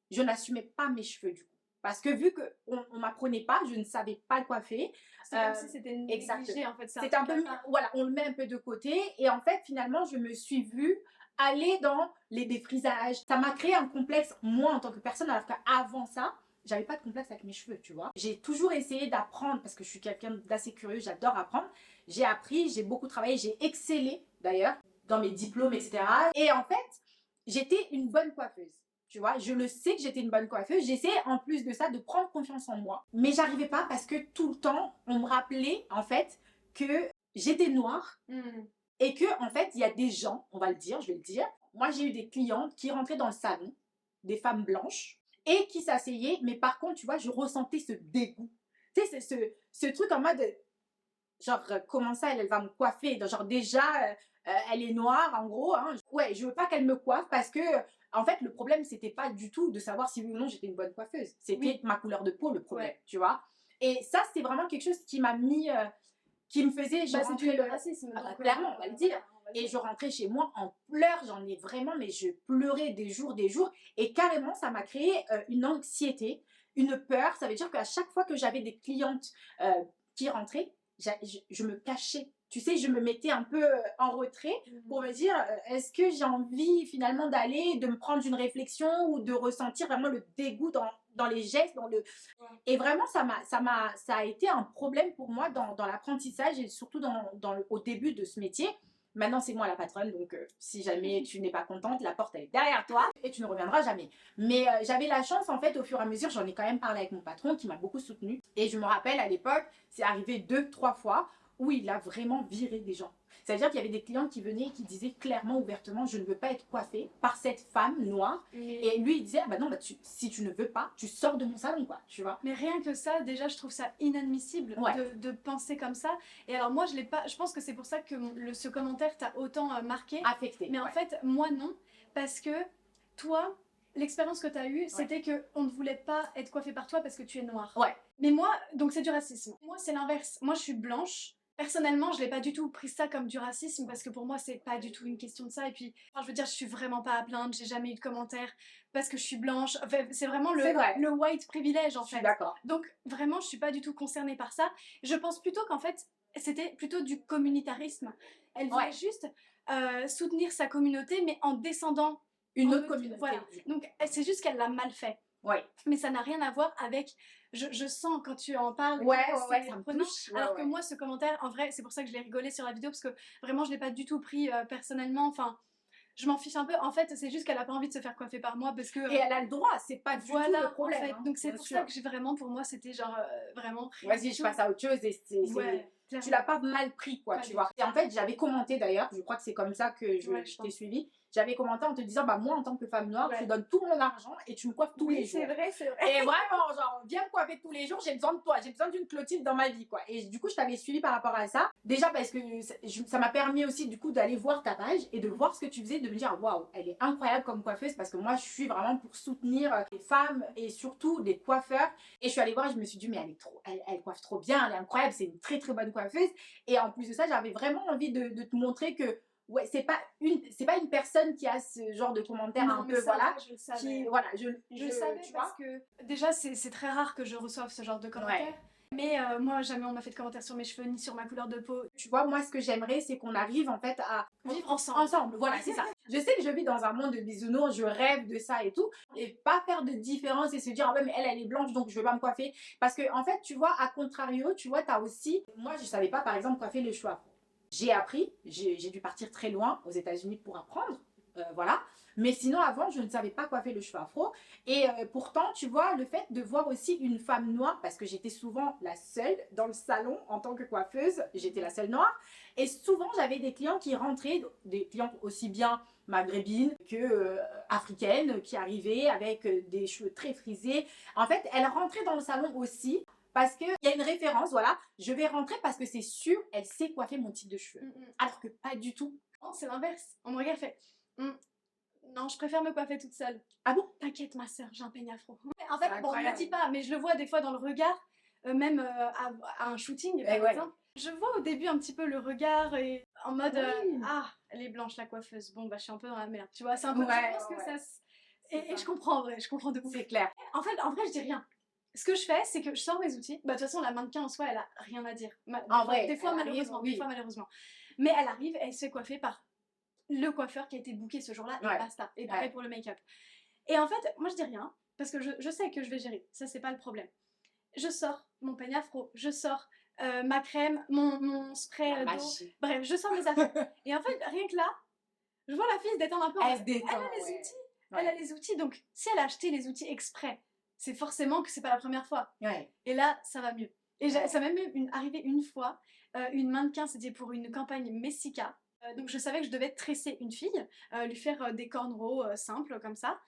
je n'assumais pas mes cheveux du coup. Parce que vu qu'on m'apprenait pas, je ne savais pas le coiffer. C'est comme si c'était négligé en fait. C'est un peu, voilà, on le met un peu de côté. Et en fait, finalement, je me suis vue aller dans les défrisages. Ça m'a créé un complexe, moi, en tant que personne, alors qu'avant ça, j'avais pas de complexe avec mes cheveux, tu vois. J'ai toujours essayé d'apprendre parce que je suis quelqu'un d'assez curieux, j'adore apprendre. J'ai appris, j'ai beaucoup travaillé, j'ai excellé d'ailleurs dans mes diplômes, etc. Et en fait, j'étais une bonne coiffeuse. Tu vois, je le sais que j'étais une bonne coiffeuse. J'essayais en plus de ça de prendre confiance en moi. Mais j'arrivais pas parce que tout le temps, on me rappelait en fait que j'étais noire Et que, en fait, il y a des gens, on va le dire, je vais le dire. Moi, j'ai eu des clientes qui rentraient dans le salon, des femmes blanches, et qui s'asseyaient, mais par contre, tu vois, je ressentais ce dégoût. Tu sais, c'est ce truc en mode, genre, comment ça, elle va me coiffer? Genre, déjà, elle est noire, en gros. Hein. Ouais, je veux pas qu'elle me coiffe parce que, en fait, le problème, c'était pas du tout de savoir si oui ou non j'étais une bonne coiffeuse. C'était ma couleur de peau, le problème, tu vois. Et ça, c'est vraiment quelque chose qui m'a mis, qui me faisait, je rentrais le racisme. clairement, on va le dire. Et je rentrais chez moi en pleurs, j'en ai vraiment, mais je pleurais des jours. Et carrément, ça m'a créé une anxiété, une peur. Ça veut dire qu'à chaque fois que j'avais des clientes qui rentraient, je me cachais. Tu sais, je me mettais un peu en retrait pour me dire, est-ce que j'ai envie finalement d'aller, de me prendre une réflexion ou de ressentir vraiment le dégoût dans les gestes, Et vraiment, ça a été un problème pour moi dans l'apprentissage et surtout au début de ce métier. Maintenant, c'est moi la patronne, donc si jamais tu n'es pas contente, la porte elle est derrière toi et tu ne reviendras jamais. Mais j'avais la chance, en fait, au fur et à mesure, j'en ai quand même parlé avec mon patron qui m'a beaucoup soutenue. Et je me rappelle à l'époque, c'est arrivé 2-3 fois où il a vraiment viré des gens. C'est-à-dire qu'il y avait des clients qui venaient et qui disaient clairement, ouvertement, je ne veux pas être coiffée par cette femme noire. Et lui, il disait, ah bah non, si tu ne veux pas, tu sors de mon salon, quoi, tu vois. Mais rien que ça, déjà, je trouve ça inadmissible de penser comme ça. Et alors moi, je l'ai pas. Je pense que c'est pour ça que ce commentaire t'a autant marqué. Affecté. Mais en fait, moi non, parce que toi, l'expérience que tu as eue, c'était que on ne voulait pas être coiffé par toi parce que tu es noire. Ouais. Mais moi, donc c'est du racisme. Moi, c'est l'inverse. Moi, je suis blanche. Personnellement, je l'ai pas du tout pris ça comme du racisme parce que pour moi, c'est pas du tout une question de ça. Et puis, enfin, je veux dire, je suis vraiment pas à plaindre. J'ai jamais eu de commentaires parce que je suis blanche. Enfin, c'est vraiment le white privilège en fait. Je suis d'accord. Donc vraiment, je suis pas du tout concernée par ça. Je pense plutôt qu'en fait, c'était plutôt du communautarisme. Elle voulait juste soutenir sa communauté, mais en descendant une autre communauté. Voilà. Donc c'est juste qu'elle l'a mal fait. Ouais. Mais ça n'a rien à voir avec. Je sens quand tu en parles. Ça me touche. Alors que moi, ce commentaire, en vrai, c'est pour ça que je l'ai rigolé sur la vidéo parce que vraiment, je l'ai pas du tout pris personnellement. Enfin, je m'en fiche un peu. En fait, c'est juste qu'elle a pas envie de se faire coiffer par moi parce que. Et elle a le droit. C'est pas du tout le problème. En fait. Donc c'est pour ça que j'ai vraiment, pour moi, c'était genre vraiment. Vas-y, je passe à autre chose et tu l'as pas mal pris, quoi, tu vois. Et en fait, j'avais commenté d'ailleurs, je crois que c'est comme ça que je t'ai suivi. J'avais commenté en te disant, bah moi en tant que femme noire, je te donne tout mon argent et tu me coiffes tous les jours. C'est vrai. Et vraiment, genre, viens me coiffer tous les jours, j'ai besoin de toi, j'ai besoin d'une Clotilde dans ma vie, quoi. Et du coup, je t'avais suivi par rapport à ça. Déjà parce que ça m'a permis aussi, du coup, d'aller voir ta page et de voir ce que tu faisais, de me dire, waouh, elle est incroyable comme coiffeuse parce que moi, je suis vraiment pour soutenir les femmes et surtout les coiffeurs. Et je suis allée voir et je me suis dit, mais elle coiffe trop bien, elle est incroyable, c'est une très très bonne coiffeuse. Et en plus de ça, j'avais vraiment envie de te montrer que ouais, c'est pas une personne qui a ce genre de commentaires un peu, voilà. Je le savais. Je savais tu parce que déjà, c'est très rare que je reçoive ce genre de commentaires. Ouais. Mais moi, jamais on m'a fait de commentaires sur mes cheveux ni sur ma couleur de peau. Tu vois, moi, ce que j'aimerais, c'est qu'on arrive en fait à vivre ensemble. Voilà, c'est ça. Je sais que je vis dans un monde de bisounours, je rêve de ça et tout. Et pas faire de différence et se dire, ah ouais, mais elle est blanche, donc je vais pas me coiffer. Parce que, en fait, tu vois, à contrario, tu vois, t'as aussi. Moi, je savais pas, par exemple, coiffer les cheveux afro. J'ai appris, j'ai dû partir très loin aux États-Unis pour apprendre, voilà. Mais sinon, avant, je ne savais pas coiffer le cheveu afro. Et pourtant, tu vois, le fait de voir aussi une femme noire, parce que j'étais souvent la seule dans le salon en tant que coiffeuse, j'étais la seule noire. Et souvent, j'avais des clients qui rentraient, des clientes aussi bien maghrébines que africaines, qui arrivaient avec des cheveux très frisés. En fait, elles rentraient dans le salon aussi. Parce qu'il y a une référence, voilà, je vais rentrer parce que c'est sûr, elle sait coiffer mon type de cheveux. Alors que pas du tout. Non, c'est l'inverse. On me regarde et fait non, je préfère me coiffer toute seule. Ah bon? T'inquiète, ma soeur, j'ai un peigne afro. En fait, bon, on ne le dit pas, mais je le vois des fois dans le regard, même à un shooting, par exemple. Je vois au début un petit peu le regard et en mode ah, elle est blanche la coiffeuse. Bon, bah je suis un peu dans la merde. Tu vois, c'est un peu. Je pense que ça. Et je comprends, en vrai, je comprends de ouf. C'est clair. En fait, en vrai, je dis rien. Ce que je fais, c'est que je sors mes outils. Bah, de toute façon, la mannequin en soi, elle a rien à dire. Des fois, malheureusement. Mais elle arrive, elle se fait coiffer par le coiffeur qui a été booké ce jour-là, et basta. Et pareil pour le make-up. Et en fait, moi, je dis rien, parce que je sais que je vais gérer. Ça, c'est pas le problème. Je sors mon peigne afro, je sors ma crème, mon spray d'eau. Bref, je sors mes affaires. Et en fait, rien que là, je vois la fille se détendre un peu. Elle se détend. Elle a les outils. Elle a les outils. Donc, si elle a acheté les outils exprès, c'est forcément que c'est pas la première fois. Et là, ça va mieux. Et ça m'est même arrivé une fois, une mannequin, c'était pour une campagne Messica. Donc je savais que je devais tresser une fille, lui faire des cornrows simples comme ça.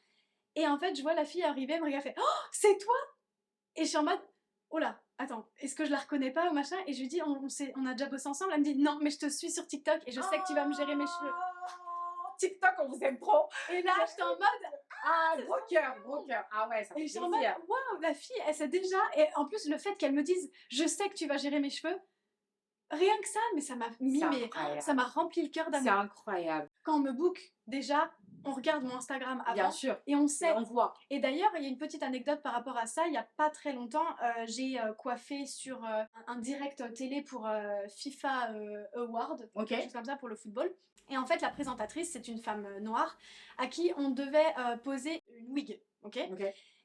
Et en fait, je vois la fille arriver, elle me regarde, elle fait «Oh, c'est toi!» Et je suis en mode «Oh là, attends, est-ce que je la reconnais pas ou machin?» Et je lui dis on a déjà bossé ensemble. Elle me dit «Non, mais je te suis sur TikTok et je sais que tu vas me gérer mes cheveux.» TikTok, on vous aime trop. Et là, j'étais en mode ah, gros cœur, gros cœur. Ah ouais, ça fait plaisir. Waouh, la fille, elle sait déjà. Et en plus, le fait qu'elle me dise je sais que tu vas gérer mes cheveux, rien que ça, mais ça m'a mis, ça m'a rempli le cœur d'amour. C'est incroyable. Quand on me book, déjà, on regarde mon Instagram avant. Bien sûr. Et on sait. Et on voit. Et d'ailleurs, il y a une petite anecdote par rapport à ça. Il n'y a pas très longtemps, j'ai coiffé sur un direct télé pour FIFA Award, quelque chose comme ça pour le football. Et en fait, la présentatrice, c'est une femme noire à qui on devait poser une wig. Ok.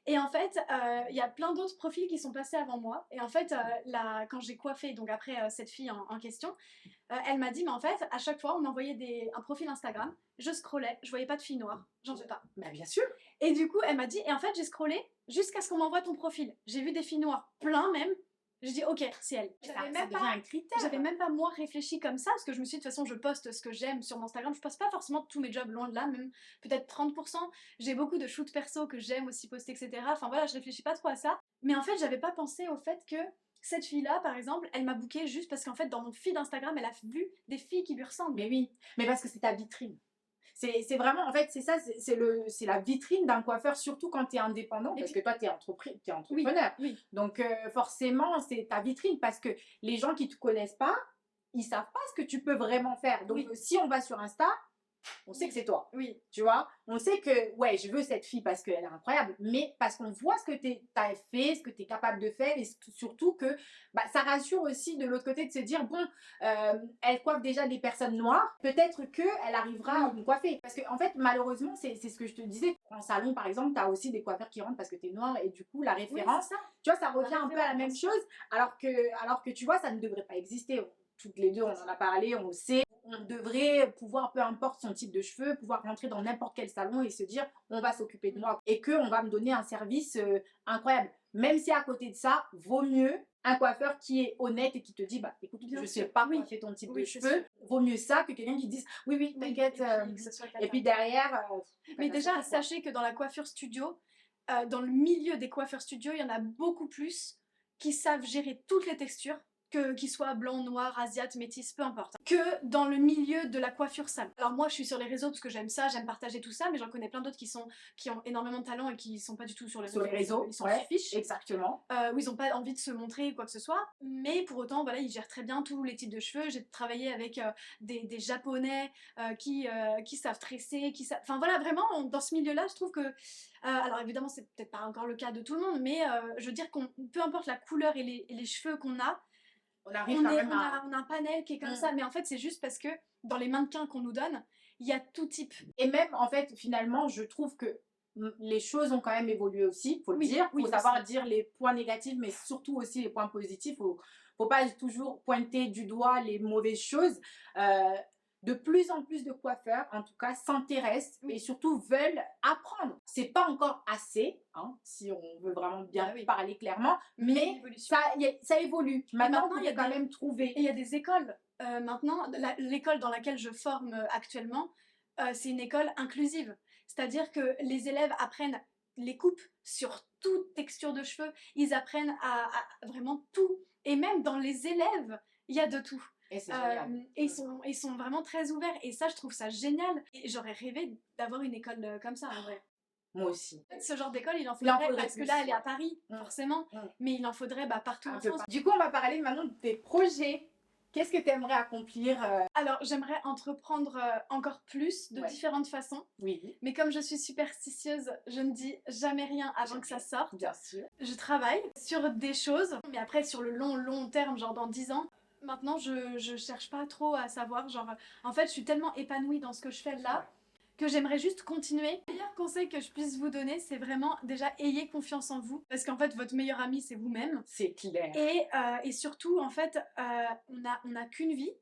Et en fait, il y a plein d'autres profils qui sont passés avant moi. Et en fait, quand j'ai coiffé, donc après cette fille en question, elle m'a dit, mais en fait, à chaque fois, on m'envoyait un profil Instagram, je scrollais, je voyais pas de fille noire, j'en veux pas. Bah bien sûr. Et du coup, elle m'a dit, et en fait, j'ai scrollé jusqu'à ce qu'on m'envoie ton profil. J'ai vu des filles noires, plein même. J'ai dit, ok, c'est elle. J'avais même pas moi réfléchi comme ça, parce que je me suis dit, de toute façon, je poste ce que j'aime sur mon Instagram. Je poste pas forcément tous mes jobs, loin de là, même peut-être 30%. J'ai beaucoup de shoots perso que j'aime aussi poster, etc. Enfin voilà, je réfléchis pas trop à ça. Mais en fait, j'avais pas pensé au fait que cette fille-là, par exemple, elle m'a bookée juste parce qu'en fait, dans mon feed Instagram, elle a vu des filles qui lui ressemblent. Mais oui, mais parce que c'est ta vitrine. C'est vraiment, en fait, c'est ça, c'est la vitrine d'un coiffeur, surtout quand tu es indépendant, parce que toi, tu es entrepreneur. Oui. Donc, forcément, c'est ta vitrine, parce que les gens qui ne te connaissent pas, ils savent pas ce que tu peux vraiment faire. Donc, si on va sur Insta, on sait que c'est toi. Oui. Tu vois, on sait que, ouais, je veux cette fille parce qu'elle est incroyable, mais parce qu'on voit ce que tu as fait, ce que tu es capable de faire, et surtout que ça rassure aussi de l'autre côté de se dire, bon, elle coiffe déjà des personnes noires, peut-être qu'elle arrivera à me coiffer. Parce qu'en fait, malheureusement, c'est ce que je te disais, en salon, par exemple, tu as aussi des coiffeurs qui rentrent parce que tu es noire, et du coup, la référence, tu vois, ça revient un peu à la même chose, alors que tu vois, ça ne devrait pas exister. Toutes les deux, on en a parlé, on le sait. On devrait pouvoir, peu importe son type de cheveux, pouvoir rentrer dans n'importe quel salon et se dire on va s'occuper de moi et qu'on va me donner un service incroyable. Même si à côté de ça, vaut mieux un coiffeur qui est honnête et qui te dit bah écoute, je ne sais pas coiffer ton type de cheveux. Vaut mieux ça que quelqu'un qui dise oui, t'inquiète. Et puis derrière. Mais déjà, sachez que dans la coiffure studio, dans le milieu des coiffeurs studio, il y en a beaucoup plus qui savent gérer toutes les textures, qu'ils soient blanc, noir, asiate, métis, peu importe, que dans le milieu de la coiffure salon. Alors moi je suis sur les réseaux parce que j'aime ça, j'aime partager tout ça, mais j'en connais plein d'autres qui ont énormément de talent et qui sont pas du tout sur les réseaux. Ils s'en fichent. Exactement. Où ils ont pas envie de se montrer ou quoi que ce soit, mais pour autant voilà, ils gèrent très bien tous les types de cheveux. J'ai travaillé avec des japonais qui savent tresser, enfin voilà, vraiment dans ce milieu là je trouve que alors évidemment c'est peut-être pas encore le cas de tout le monde, mais je veux dire qu'on peu importe la couleur et les cheveux qu'on a, on a un panel qui est comme ça, mais en fait c'est juste parce que dans les mannequins qu'on nous donne, il y a tout type. Et même en fait finalement je trouve que les choses ont quand même évolué aussi, faut le dire. Faut savoir dire les points négatifs, mais surtout aussi les points positifs. Faut pas toujours pointer du doigt les mauvaises choses. De plus en plus de coiffeurs, en tout cas, s'intéressent et surtout veulent apprendre. C'est pas encore assez, hein, si on veut vraiment bien parler clairement, mais ça évolue. Maintenant, il y a quand même trouvé. Et il y a des écoles. Maintenant, l'école dans laquelle je forme actuellement, c'est une école inclusive. C'est-à-dire que les élèves apprennent les coupes sur toute texture de cheveux. Ils apprennent à vraiment tout. Et même dans les élèves, il y a de tout. Et c'est génial. Et ils sont vraiment très ouverts. Et ça, je trouve ça génial. Et j'aurais rêvé d'avoir une école comme ça, en vrai. Moi aussi. Ce genre d'école, il en faudrait parce que là, elle est à Paris, forcément. Mais il en faudrait partout en France. Du coup, on va parler maintenant de tes projets. Qu'est-ce que tu aimerais accomplir Alors, j'aimerais entreprendre encore plus de différentes façons. Oui. Mais comme je suis superstitieuse, je ne dis jamais rien avant que ça sorte. Bien sûr. Je travaille sur des choses, mais après, sur le long terme, genre dans 10 ans, maintenant, je cherche pas trop à savoir. Genre, en fait, je suis tellement épanouie dans ce que je fais là que j'aimerais juste continuer. Le meilleur conseil que je puisse vous donner, c'est vraiment déjà ayez confiance en vous, parce qu'en fait votre meilleur ami c'est vous-même. C'est clair. Et surtout en fait on a qu'une vie,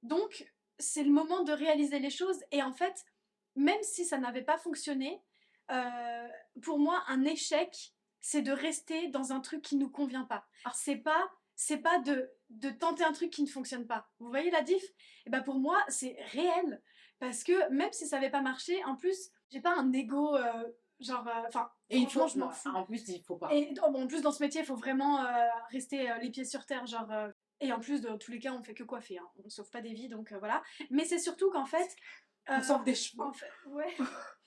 donc c'est le moment de réaliser les choses. Et en fait même si ça n'avait pas fonctionné, pour moi un échec c'est de rester dans un truc qui nous convient pas. Alors c'est pas c'est pas de tenter un truc qui ne fonctionne pas. Vous voyez la diff? Et bah pour moi, c'est réel. Parce que même si ça n'avait pas marché, en plus, j'ai pas un ego, enfin, Et franchement, je m'en fous. En plus, il faut pas. Et bon, en plus, dans ce métier, il faut vraiment rester les pieds sur terre, et en plus, dans tous les cas, on fait que coiffer, hein. On sauve pas des vies, donc voilà. Mais c'est surtout qu'en fait... On sauve des cheveux. En fait, ouais,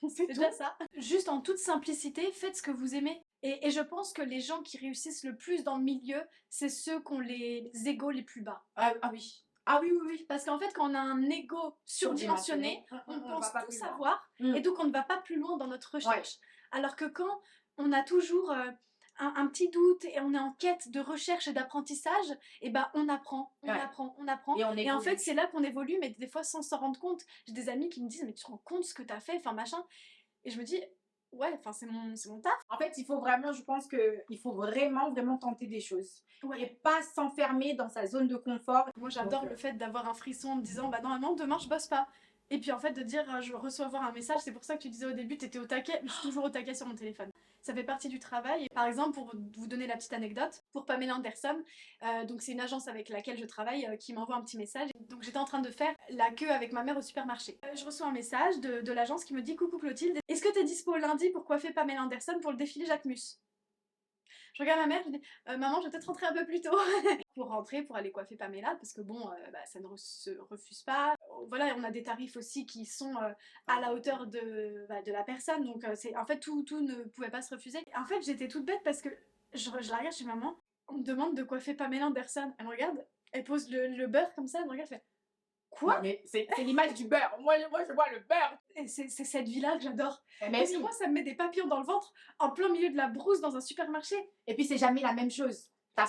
c'est déjà ça. Juste en toute simplicité, faites ce que vous aimez. Et je pense que les gens qui réussissent le plus dans le milieu, c'est ceux qui ont les égos les plus bas. Ah oui. Ah oui, oui, oui. Parce qu'en fait, quand on a un ego surdimensionné, on pense tout savoir, et donc on ne va pas plus loin dans notre recherche. Alors que quand on a toujours un petit doute et on est en quête de recherche et d'apprentissage, et ben on apprend. Et en fait, c'est là qu'on évolue, mais des fois sans s'en rendre compte. J'ai des amis qui me disent, mais tu te rends compte ce que tu as fait, enfin machin. Et je me dis, ouais, enfin c'est mon taf. En fait, il faut vraiment, je pense qu'il faut vraiment tenter des choses. Et pas s'enfermer dans sa zone de confort. Moi j'adore le fait d'avoir un frisson en me disant, bah normalement demain je bosse pas. Et puis en fait de dire, je reçois un message, c'est pour ça que tu disais au début, t'étais au taquet, je suis toujours au taquet sur mon téléphone. Ça fait partie du travail. Et par exemple, pour vous donner la petite anecdote, pour Pamela Anderson, donc c'est une agence avec laquelle je travaille qui m'envoie un petit message. Donc j'étais en train de faire la queue avec ma mère au supermarché. Je reçois un message de l'agence qui me dit, coucou Clotilde, est-ce que t'es dispo lundi pour coiffer Pamela Anderson pour le défilé Jacquemus? Je regarde ma mère, je dis maman, je vais peut-être rentrer un peu plus tôt pour rentrer, pour aller coiffer Pamela, parce que bon, ça ne se refuse pas. Voilà, on a des tarifs aussi qui sont à la hauteur de la personne, donc en fait tout ne pouvait pas se refuser. En fait, j'étais toute bête parce que je la regarde chez maman, on me demande de coiffer Pamela Anderson, elle me regarde, elle pose le beurre comme ça, elle me regarde, elle fait quoi? Non, mais c'est l'image du beurre. Moi, je vois le beurre. Et c'est cette vie-là que j'adore. Mais parce que moi, ça me met des papillons dans le ventre en plein milieu de la brousse dans un supermarché. Et puis, c'est jamais la même chose. T'as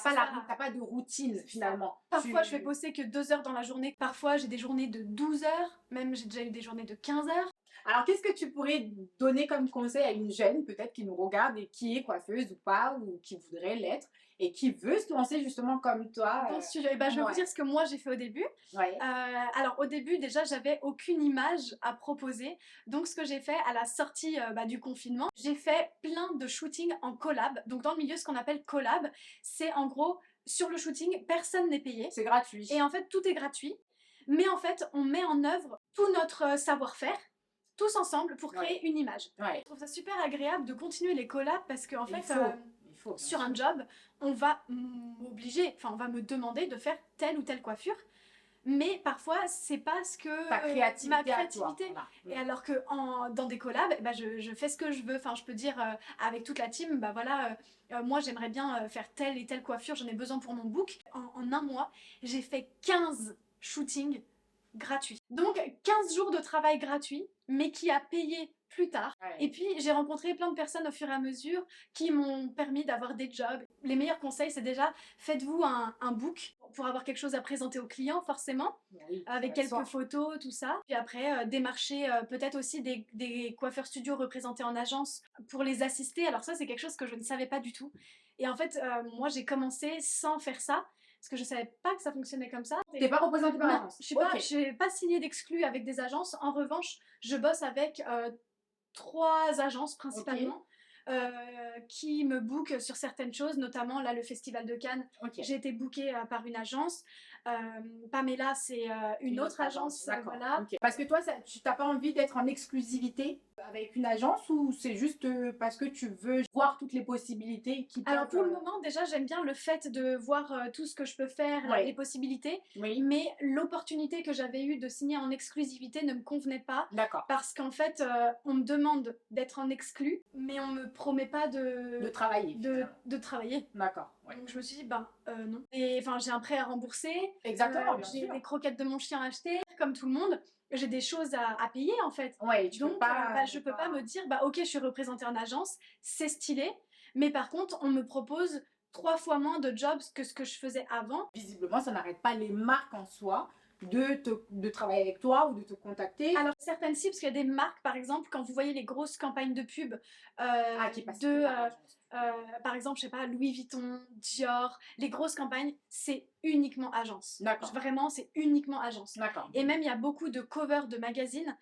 pas de routine finalement. Parfois, je vais bosser que 2 heures dans la journée. Parfois, j'ai des journées de 12 heures. Même, j'ai déjà eu des journées de 15 heures. Alors, qu'est-ce que tu pourrais donner comme conseil à une jeune, peut-être qui nous regarde et qui est coiffeuse ou pas, ou qui voudrait l'être, et qui veut se lancer justement comme toi Je vais vous dire ce que moi j'ai fait au début. Alors au début déjà j'avais aucune image à proposer, donc ce que j'ai fait à la sortie du confinement, j'ai fait plein de shootings en collab. Donc dans le milieu, ce qu'on appelle collab, c'est en gros sur le shooting personne n'est payé, c'est gratuit, et en fait tout est gratuit, mais en fait on met en œuvre tout notre savoir-faire tous ensemble pour créer une image. Je trouve ça super agréable de continuer les collabs parce qu'en fait sur un job, on va m'obliger, enfin on va me demander de faire telle ou telle coiffure, mais parfois c'est parce que ma créativité. Voilà. Et alors que dans des collabs, je fais ce que je veux, enfin je peux dire avec toute la team, moi j'aimerais bien faire telle et telle coiffure, j'en ai besoin pour mon book. En un mois, j'ai fait 15 shootings gratuits. Donc 15 jours de travail gratuit, mais qui a payé plus tard. Et puis j'ai rencontré plein de personnes au fur et à mesure qui m'ont permis d'avoir des jobs. Les meilleurs conseils, c'est déjà faites-vous un book pour avoir quelque chose à présenter aux clients forcément, avec quelques photos, tout ça. Puis après démarcher peut-être aussi des coiffeurs studios représentés en agence pour les assister. Alors ça c'est quelque chose que je ne savais pas du tout. Et en fait moi j'ai commencé sans faire ça. Parce que je savais pas que ça fonctionnait comme ça. T'es pas représentée par l'agence? Je n'ai pas signé d'exclus avec des agences. En revanche, je bosse avec 3 agences principalement qui me bookent sur certaines choses, notamment là le Festival de Cannes. J'ai été bookée par une agence. Pamela, c'est une autre agence. Voilà. Parce que toi, tu n'as pas envie d'être en exclusivité avec une agence, ou c'est juste parce que tu veux voir toutes les possibilités qui peuvent... Alors pour le moment, déjà, j'aime bien le fait de voir tout ce que je peux faire, les possibilités, mais l'opportunité que j'avais eue de signer en exclusivité ne me convenait pas. Parce qu'en fait, on me demande d'être en exclu, mais on me promet pas de travailler. De travailler. Donc je me suis dit, non. Et enfin, j'ai un prêt à rembourser. Exactement, j'ai des croquettes de mon chien à acheter, comme tout le monde. J'ai des choses à payer en fait. Donc je peux pas me dire ok, je suis représentée en agence, c'est stylé, mais par contre on me propose 3 fois moins de jobs que ce que je faisais avant. Visiblement ça n'arrête pas les marques en soi de travailler avec toi ou de te contacter. Alors certaines si, parce qu'il y a des marques par exemple, quand vous voyez les grosses campagnes de pub qui passent par exemple, je sais pas, Louis Vuitton, Dior, les grosses campagnes, c'est uniquement agence. Vraiment, c'est uniquement agence. Et même, il y a beaucoup de covers de magazines,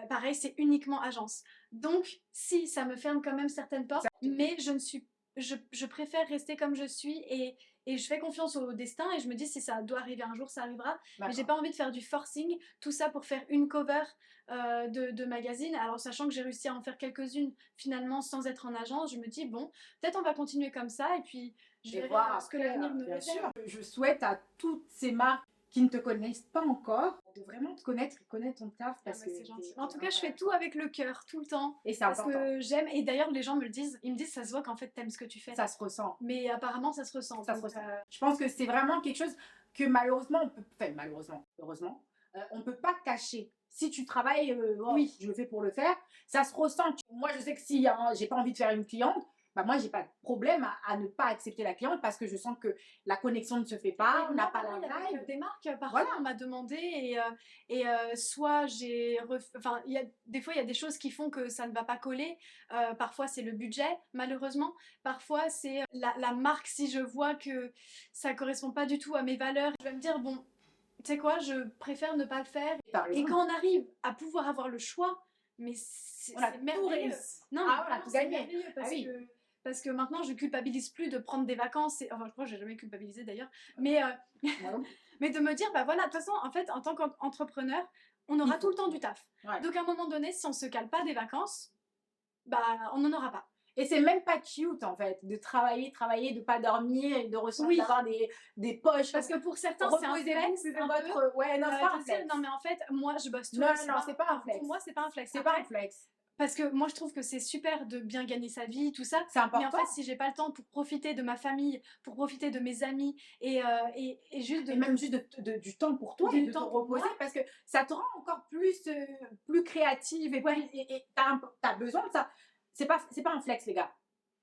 pareil, c'est uniquement agence. Donc, si, ça me ferme quand même certaines portes, mais je ne suis je préfère rester comme je suis et je fais confiance au destin et je me dis si ça doit arriver un jour, ça arrivera. Mais j'ai pas envie de faire du forcing, tout ça pour faire une cover de magazine. Alors sachant que j'ai réussi à en faire quelques-unes finalement sans être en agence, je me dis bon, peut-être on va continuer comme ça et puis je verrai voir ce que l'avenir me bien réserve. sûr. Je souhaite à toutes ces marques qui ne te connaissent pas encore de vraiment te connaître et connaître ton taf parce que c'est gentil. En tout cas, je fais tout avec le cœur, tout le temps. Et c'est parce important. que j'aime. Et d'ailleurs, les gens me le disent. Ils me disent, ça se voit qu'en fait, t'aimes ce que tu fais. Ça se ressent. Mais apparemment, ça se ressent. Ça se ressent. Je pense que c'est vraiment quelque chose que malheureusement, on peut. Enfin, malheureusement, heureusement, on peut pas cacher. Si tu travailles, oui, je le fais pour le faire, ça se ressent. Moi, je sais que si j'ai pas envie de faire une cliente, bah moi, j'ai pas de problème à ne pas accepter la cliente parce que je sens que la connexion ne se fait pas, on n'a pas la vibe. Des marques, parfois, on m'a demandé soit enfin, des fois, il y a des choses qui font que ça ne va pas coller. Parfois, c'est le budget, malheureusement. Parfois, c'est la marque, si je vois que ça correspond pas du tout à mes valeurs, je vais me dire, bon, tu sais quoi, je préfère ne pas le faire. Et quand on arrive à pouvoir avoir le choix, mais c'est merveilleux. Non, on a tout gagné. Parce que maintenant, je culpabilise plus de prendre des vacances. Enfin, je crois que j'ai jamais culpabilisé d'ailleurs. Mais, mais de me dire, bah voilà, de toute façon, en fait, en tant qu'entrepreneur, on aura tout le temps du taf. Ouais. Donc, à un moment donné, si on se cale pas des vacances, bah, on n'en aura pas. Et c'est même pas cute en fait, de travailler, de pas dormir et de ressentir d'avoir des poches. Parce que pour certains, c'est un flex. Ouais, non, c'est pas un flex. Non, mais en fait, moi, je bosse tout. Non, c'est pas un flex. Pour moi, c'est pas un flex. C'est pas un flex. Parce que moi, je trouve que c'est super de bien gagner sa vie, tout ça. C'est important. Mais en fait, si j'ai pas le temps pour profiter de ma famille, pour profiter de mes amis et juste même juste du temps pour toi, de te reposer, parce que ça te rend encore plus créative et t'as besoin de ça. C'est pas un flex, les gars.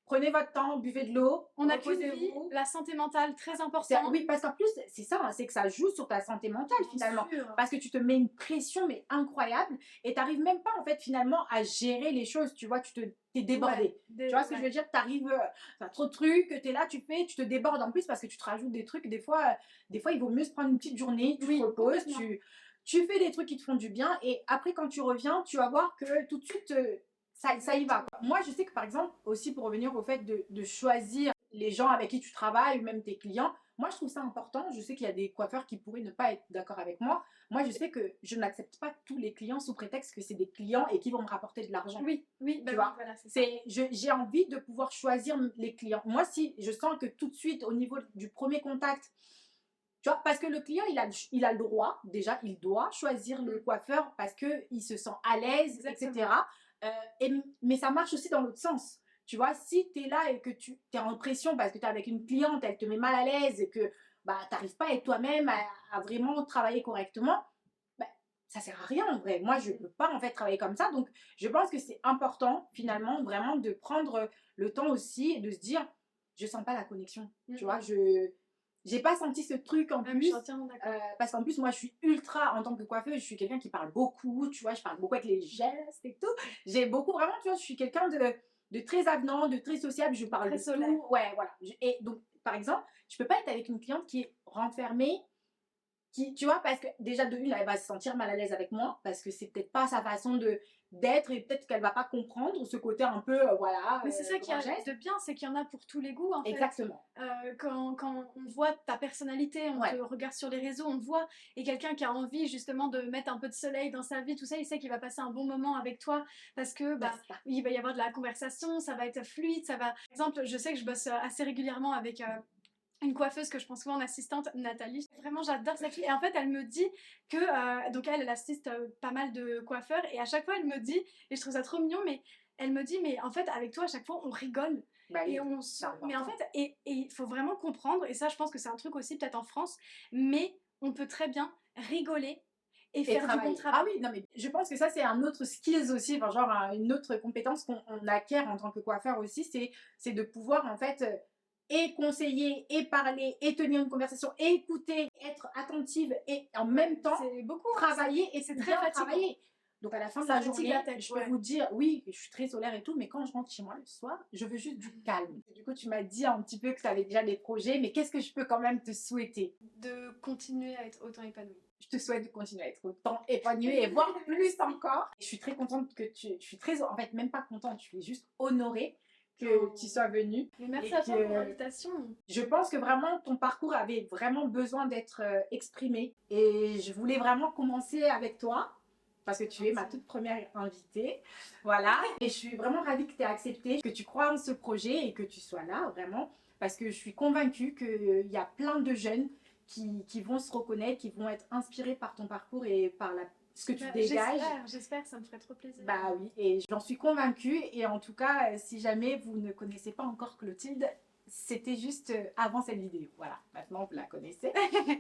Prenez votre temps, buvez de l'eau. On a qu'une vie, la santé mentale très importante. Oui, parce qu'en plus, c'est ça, hein, c'est que ça joue sur ta santé mentale finalement. Parce que tu te mets une pression mais incroyable et tu n'arrives même pas en fait finalement à gérer les choses. Tu vois, t'es débordé. Tu vois ce que je veux dire? Tu arrives, tu as trop de trucs, tu es là, tu te débordes en plus parce que tu te rajoutes des trucs. Des fois, il vaut mieux se prendre une petite journée, tu te reposes, tu fais des trucs qui te font du bien et après quand tu reviens, tu vas voir que tout de suite. Ça y va. Moi, je sais que par exemple, aussi pour revenir au fait de choisir les gens avec qui tu travailles, ou même tes clients, moi, je trouve ça important. Je sais qu'il y a des coiffeurs qui pourraient ne pas être d'accord avec moi. Moi, je sais que je n'accepte pas tous les clients sous prétexte que c'est des clients et qui vont me rapporter de l'argent. Oui, tu vois. Voilà, j'ai envie de pouvoir choisir les clients. Moi, si je sens que tout de suite, au niveau du premier contact, tu vois, parce que le client, il a le droit, déjà, il doit choisir le coiffeur parce qu'il se sent à l'aise, etc. Mais ça marche aussi dans l'autre sens. Tu vois, si tu es là et que tu es en pression parce que tu es avec une cliente, elle te met mal à l'aise et que tu n'arrives pas à être toi-même, à vraiment travailler correctement, ça sert à rien en vrai. Moi, je ne peux pas en fait travailler comme ça. Donc, je pense que c'est important finalement vraiment de prendre le temps aussi et de se dire, je sens pas la connexion. Tu vois, j'ai pas senti ce truc en plus. Parce qu'en plus, moi, je suis ultra, en tant que coiffeuse, je suis quelqu'un qui parle beaucoup, tu vois, je parle beaucoup avec les gestes et tout. J'ai beaucoup, vraiment, tu vois, je suis quelqu'un de très avenant, de très sociable, je parle très de tout. Ouais, voilà. Et donc, par exemple, je peux pas être avec une cliente qui est renfermée, tu vois, parce que déjà de une, elle va se sentir mal à l'aise avec moi, parce que c'est peut-être pas sa façon d'être et peut-être qu'elle va pas comprendre ce côté un peu, voilà. Mais c'est ça qui est de bien, c'est qu'il y en a pour tous les goûts, en fait. Exactement. Quand on voit ta personnalité, on te regarde sur les réseaux, on te voit, et quelqu'un qui a envie justement de mettre un peu de soleil dans sa vie, tout ça, il sait qu'il va passer un bon moment avec toi, parce que il va y avoir de la conversation, ça va être fluide, ça va... Par exemple, je sais que je bosse assez régulièrement avec... une coiffeuse que je prends souvent en assistante, Nathalie. Vraiment, j'adore cette fille. Et en fait, elle me dit que... donc, elle assiste pas mal de coiffeurs. Et à chaque fois, elle me dit... Et je trouve ça trop mignon, mais elle me dit, mais en fait, avec toi, à chaque fois, on rigole. Et on mais en fait, et il faut vraiment comprendre, et ça, je pense que c'est un truc aussi, peut-être en France, mais on peut très bien rigoler et faire du bon travail. Ah oui, non, mais je pense que ça, c'est un autre skills aussi, enfin, genre une autre compétence qu'on acquiert en tant que coiffeur aussi, c'est de pouvoir, en fait... et conseiller, et parler, et tenir une conversation, et écouter, être attentive, et en même temps travailler, et c'est très travailler. Donc à la fin de la journée, je peux vous dire, oui, je suis très solaire et tout, mais quand je rentre chez moi le soir, je veux juste du calme. Du coup, tu m'as dit un petit peu que tu avais déjà des projets, mais qu'est-ce que je peux quand même te souhaiter? De continuer à être autant épanouie. Je te souhaite de continuer à être autant épanouie et voire plus encore. Je suis très contente que je suis très, en fait, même pas contente, je suis juste honorée que tu sois venue. Mais merci à toi pour l'invitation. Je pense que vraiment ton parcours avait vraiment besoin d'être exprimé et je voulais vraiment commencer avec toi parce que tu es ma toute première invitée. Voilà, et je suis vraiment ravie que tu aies accepté, que tu crois en ce projet et que tu sois là vraiment parce que je suis convaincue qu'il y a plein de jeunes qui vont se reconnaître, qui vont être inspirés par ton parcours et par ce que tu dégages. J'espère, ça me ferait trop plaisir. Bah oui, et j'en suis convaincue. Et en tout cas, si jamais vous ne connaissez pas encore Clotilde, c'était juste avant cette vidéo. Voilà, maintenant vous la connaissez.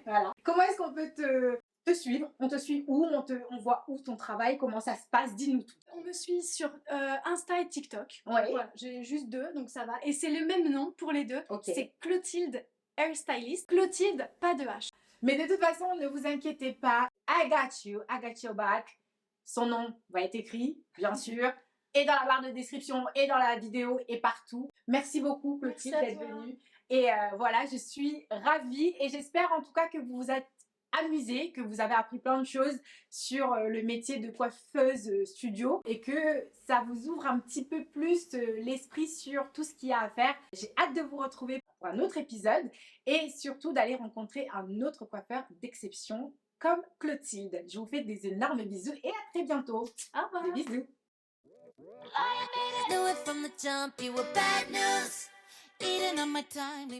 Voilà. Comment est-ce qu'on peut te suivre? On te suit où? On voit où ton travail? Comment ça se passe? Dis-nous tout. On me suit sur Insta et TikTok. Ouais. Voilà, j'ai juste 2, donc ça va. Et c'est le même nom pour les 2. Okay. C'est Clotilde Hairstylist. Clotilde, pas de H. Mais de toute façon, ne vous inquiétez pas. I got your back. Son nom va être écrit, bien sûr, et dans la barre de description, et dans la vidéo, et partout. Merci beaucoup, Clotilde, d'être venue. Et voilà, je suis ravie. Et j'espère en tout cas que vous vous êtes amusés, que vous avez appris plein de choses sur le métier de coiffeuse studio et que ça vous ouvre un petit peu plus l'esprit sur tout ce qu'il y a à faire. J'ai hâte de vous retrouver pour un autre épisode et surtout d'aller rencontrer un autre coiffeur d'exception comme Clotilde. Je vous fais des énormes bisous et à très bientôt. Au revoir. Des bisous. Knew it from the jump, you were bad news. Eating on my time.